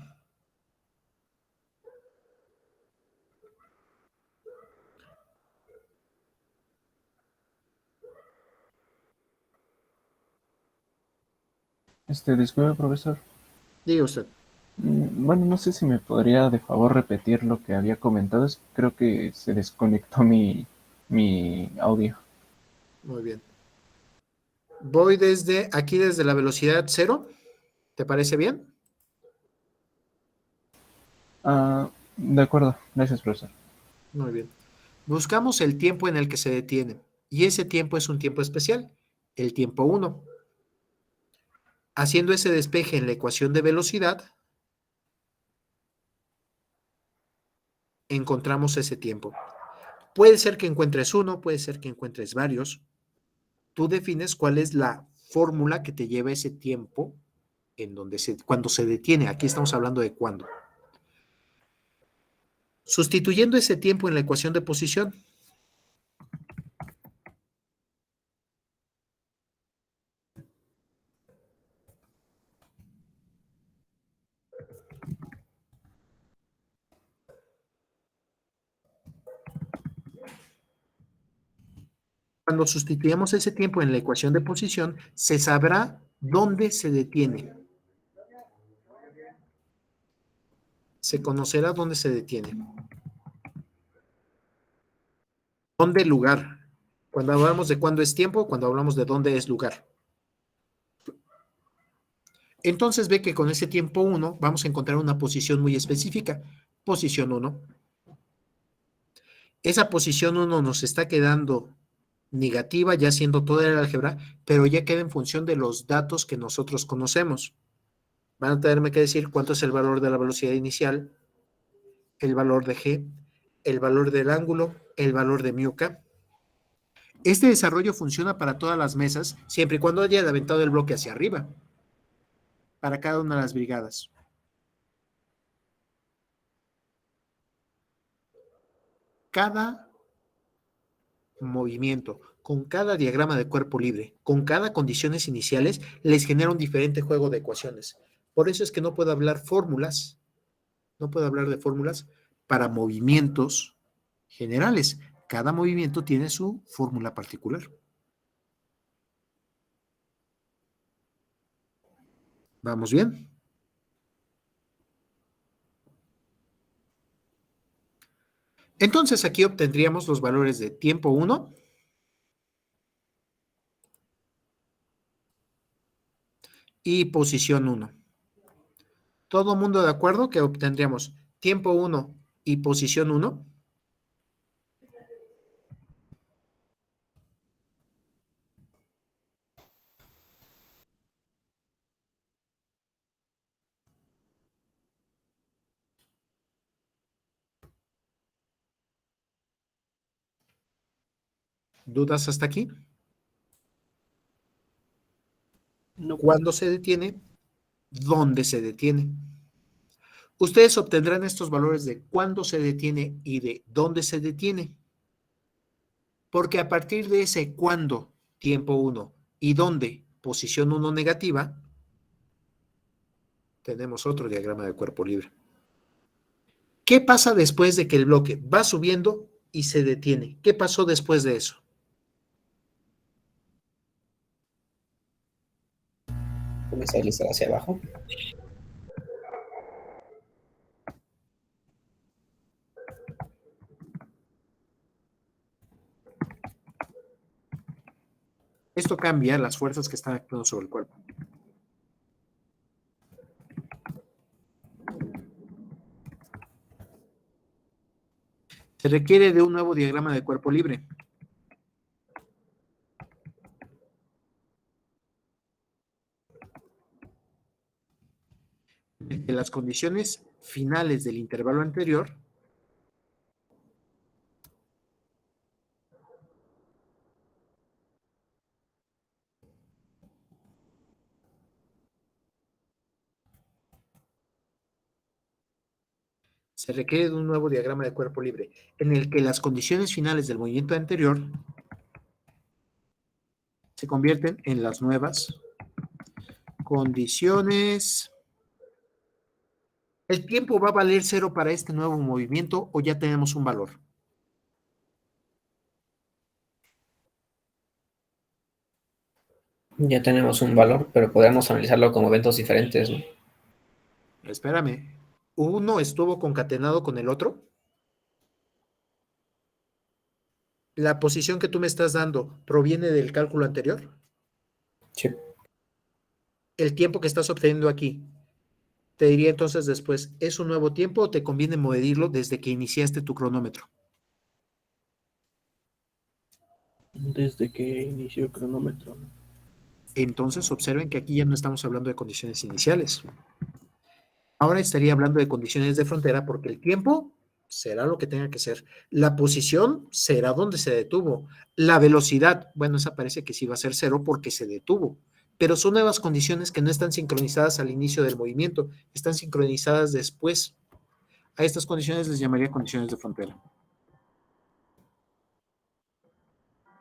Disculpe, profesor. Diga usted. Bueno, no sé si me podría de favor repetir lo que había comentado. Creo que se desconectó mi audio. Muy bien. Voy desde aquí, desde la velocidad 0. ¿Te parece bien? De acuerdo, gracias, profesor. Muy bien. Buscamos el tiempo en el que se detiene. Y ese tiempo es un tiempo especial, el tiempo 1. Haciendo ese despeje en la ecuación de velocidad, encontramos ese tiempo. Puede ser que encuentres uno, puede ser que encuentres varios. Tú defines cuál es la fórmula que te lleva ese tiempo en donde cuando se detiene. Aquí estamos hablando de cuándo. Sustituyendo ese tiempo en la ecuación de posición, cuando sustituyamos ese tiempo en la ecuación de posición, se sabrá dónde se detiene. Se conocerá dónde se detiene. ¿Dónde lugar? Cuando hablamos de cuándo es tiempo, cuando hablamos de dónde es lugar. Entonces ve que con ese tiempo 1 vamos a encontrar una posición muy específica. Posición 1. Esa posición 1 nos está quedando negativa, ya siendo toda el álgebra, pero ya queda en función de los datos que nosotros conocemos. Van a tenerme que decir cuánto es el valor de la velocidad inicial, el valor de G, el valor del ángulo, el valor de μk. Este desarrollo funciona para todas las mesas, siempre y cuando haya aventado el bloque hacia arriba, para cada una de las brigadas. Cada movimiento, con cada diagrama de cuerpo libre, con cada condiciones iniciales, les genera un diferente juego de ecuaciones. Por eso es que no puedo hablar fórmulas, no puedo hablar de fórmulas para movimientos generales. Cada movimiento tiene su fórmula particular. ¿Vamos bien? Entonces aquí obtendríamos los valores de tiempo 1 y posición 1. ¿Todo mundo de acuerdo que obtendríamos tiempo 1 y posición 1? ¿Dudas hasta aquí? No. ¿Cuándo se detiene? ¿Dónde se detiene? Ustedes obtendrán estos valores de cuándo se detiene y de dónde se detiene. Porque a partir de ese cuándo, tiempo 1, y dónde, posición 1 negativa, tenemos otro diagrama de cuerpo libre. ¿Qué pasa después de que el bloque va subiendo y se detiene? ¿Qué pasó después de eso? Comienza a deslizar hacia abajo. Esto cambia las fuerzas que están actuando sobre el cuerpo. Se requiere de un nuevo diagrama de cuerpo libre. en que las condiciones finales del intervalo anterior se requiere de un nuevo diagrama de cuerpo libre, en el que las condiciones finales del movimiento anterior se convierten en las nuevas condiciones. ¿El tiempo va a valer 0 para este nuevo movimiento o ya tenemos un valor? Ya tenemos un valor, pero podemos analizarlo como eventos diferentes, ¿no? Espérame, ¿uno estuvo concatenado con el otro? ¿La posición que tú me estás dando proviene del cálculo anterior? Sí. El tiempo que estás obteniendo aquí, te diría entonces después, ¿es un nuevo tiempo o te conviene medirlo desde que iniciaste tu cronómetro? Desde que inició el cronómetro. Entonces observen que aquí ya no estamos hablando de condiciones iniciales. Ahora estaría hablando de condiciones de frontera porque el tiempo será lo que tenga que ser. La posición será donde se detuvo. La velocidad, bueno, esa parece que sí va a ser 0 porque se detuvo. Pero son nuevas condiciones que no están sincronizadas al inicio del movimiento, están sincronizadas después. A estas condiciones les llamaría condiciones de frontera.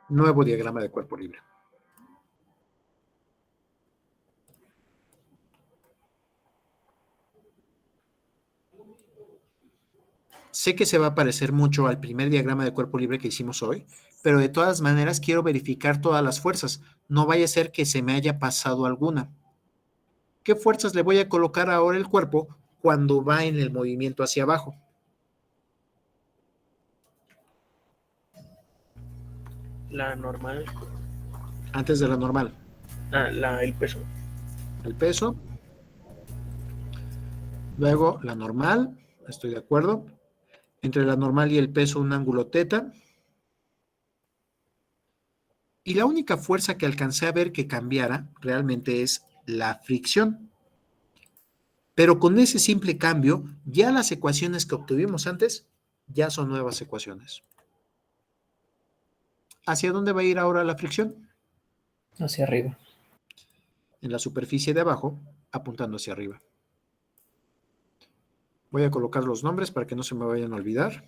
Nuevo diagrama de cuerpo libre. Sé que se va a parecer mucho al primer diagrama de cuerpo libre que hicimos hoy, pero de todas maneras quiero verificar todas las fuerzas. No vaya a ser que se me haya pasado alguna. ¿Qué fuerzas le voy a colocar ahora al cuerpo cuando va en el movimiento hacia abajo? La normal. Antes de la normal. El peso. El peso. Luego la normal. Estoy de acuerdo. Entre la normal y el peso un ángulo teta. Y la única fuerza que alcancé a ver que cambiara realmente es la fricción. Pero con ese simple cambio, ya las ecuaciones que obtuvimos antes ya son nuevas ecuaciones. ¿Hacia dónde va a ir ahora la fricción? Hacia arriba. En la superficie de abajo, apuntando hacia arriba. Voy a colocar los nombres para que no se me vayan a olvidar.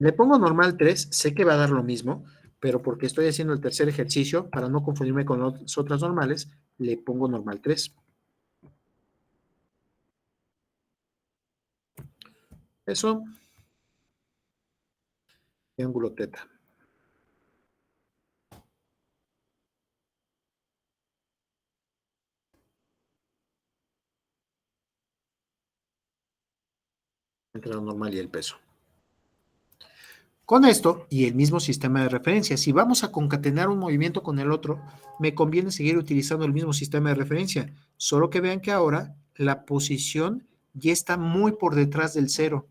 Le pongo normal 3, sé que va a dar lo mismo, pero porque estoy haciendo el tercer ejercicio, para no confundirme con las otras normales, le pongo normal 3. Eso, y ángulo teta. Entre la normal y el peso. Con esto y el mismo sistema de referencia, si vamos a concatenar un movimiento con el otro, me conviene seguir utilizando el mismo sistema de referencia, solo que vean que ahora la posición ya está muy por detrás del 0.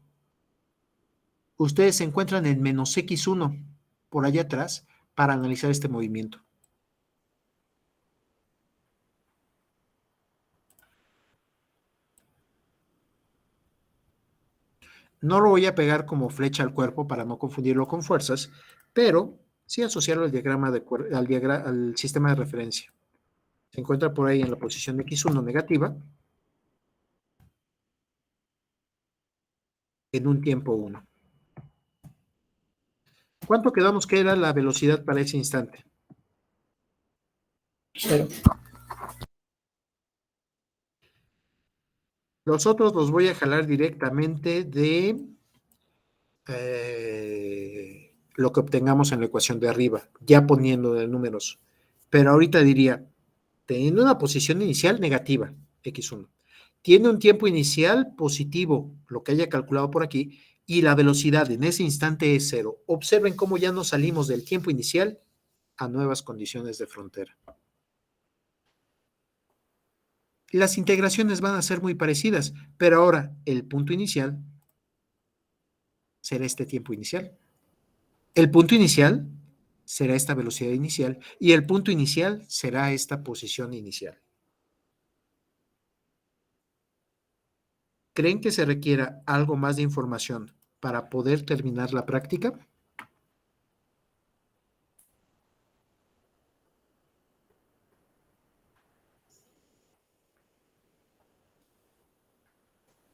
Ustedes se encuentran en menos x1 por allá atrás para analizar este movimiento. No lo voy a pegar como flecha al cuerpo para no confundirlo con fuerzas, pero sí asociarlo al diagrama al sistema de referencia. Se encuentra por ahí en la posición de x1 negativa en un tiempo 1. ¿Cuánto quedamos que era la velocidad para ese instante? 0. Los otros los voy a jalar directamente de lo que obtengamos en la ecuación de arriba, ya poniendo de números. Pero ahorita diría, teniendo una posición inicial negativa, x1, tiene un tiempo inicial positivo, lo que haya calculado por aquí, y la velocidad en ese instante es 0. Observen cómo ya nos salimos del tiempo inicial a nuevas condiciones de frontera. Las integraciones van a ser muy parecidas, pero ahora el punto inicial será este tiempo inicial. El punto inicial será esta velocidad inicial y el punto inicial será esta posición inicial. ¿Creen que se requiera algo más de información para poder terminar la práctica?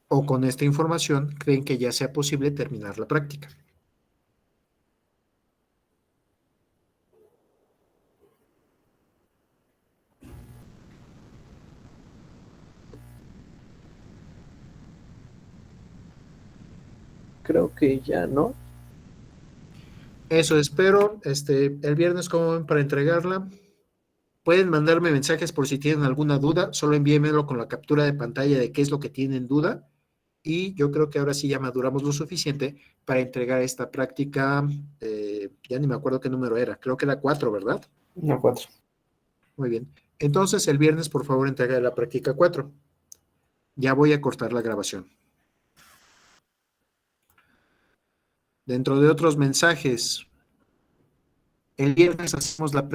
¿O con esta información creen que ya sea posible terminar la práctica? Creo que ya, ¿no? Eso espero. El viernes, ¿cómo ven para entregarla? Pueden mandarme mensajes por si tienen alguna duda. Solo envíenmelo con la captura de pantalla de qué es lo que tienen duda. Y yo creo que ahora sí ya maduramos lo suficiente para entregar esta práctica. Ya ni me acuerdo qué número era. Creo que era 4, ¿verdad? No, 4. Muy bien. Entonces, el viernes, por favor, entrega la práctica 4. Ya voy a cortar la grabación. Dentro de otros mensajes, el viernes hacemos la práctica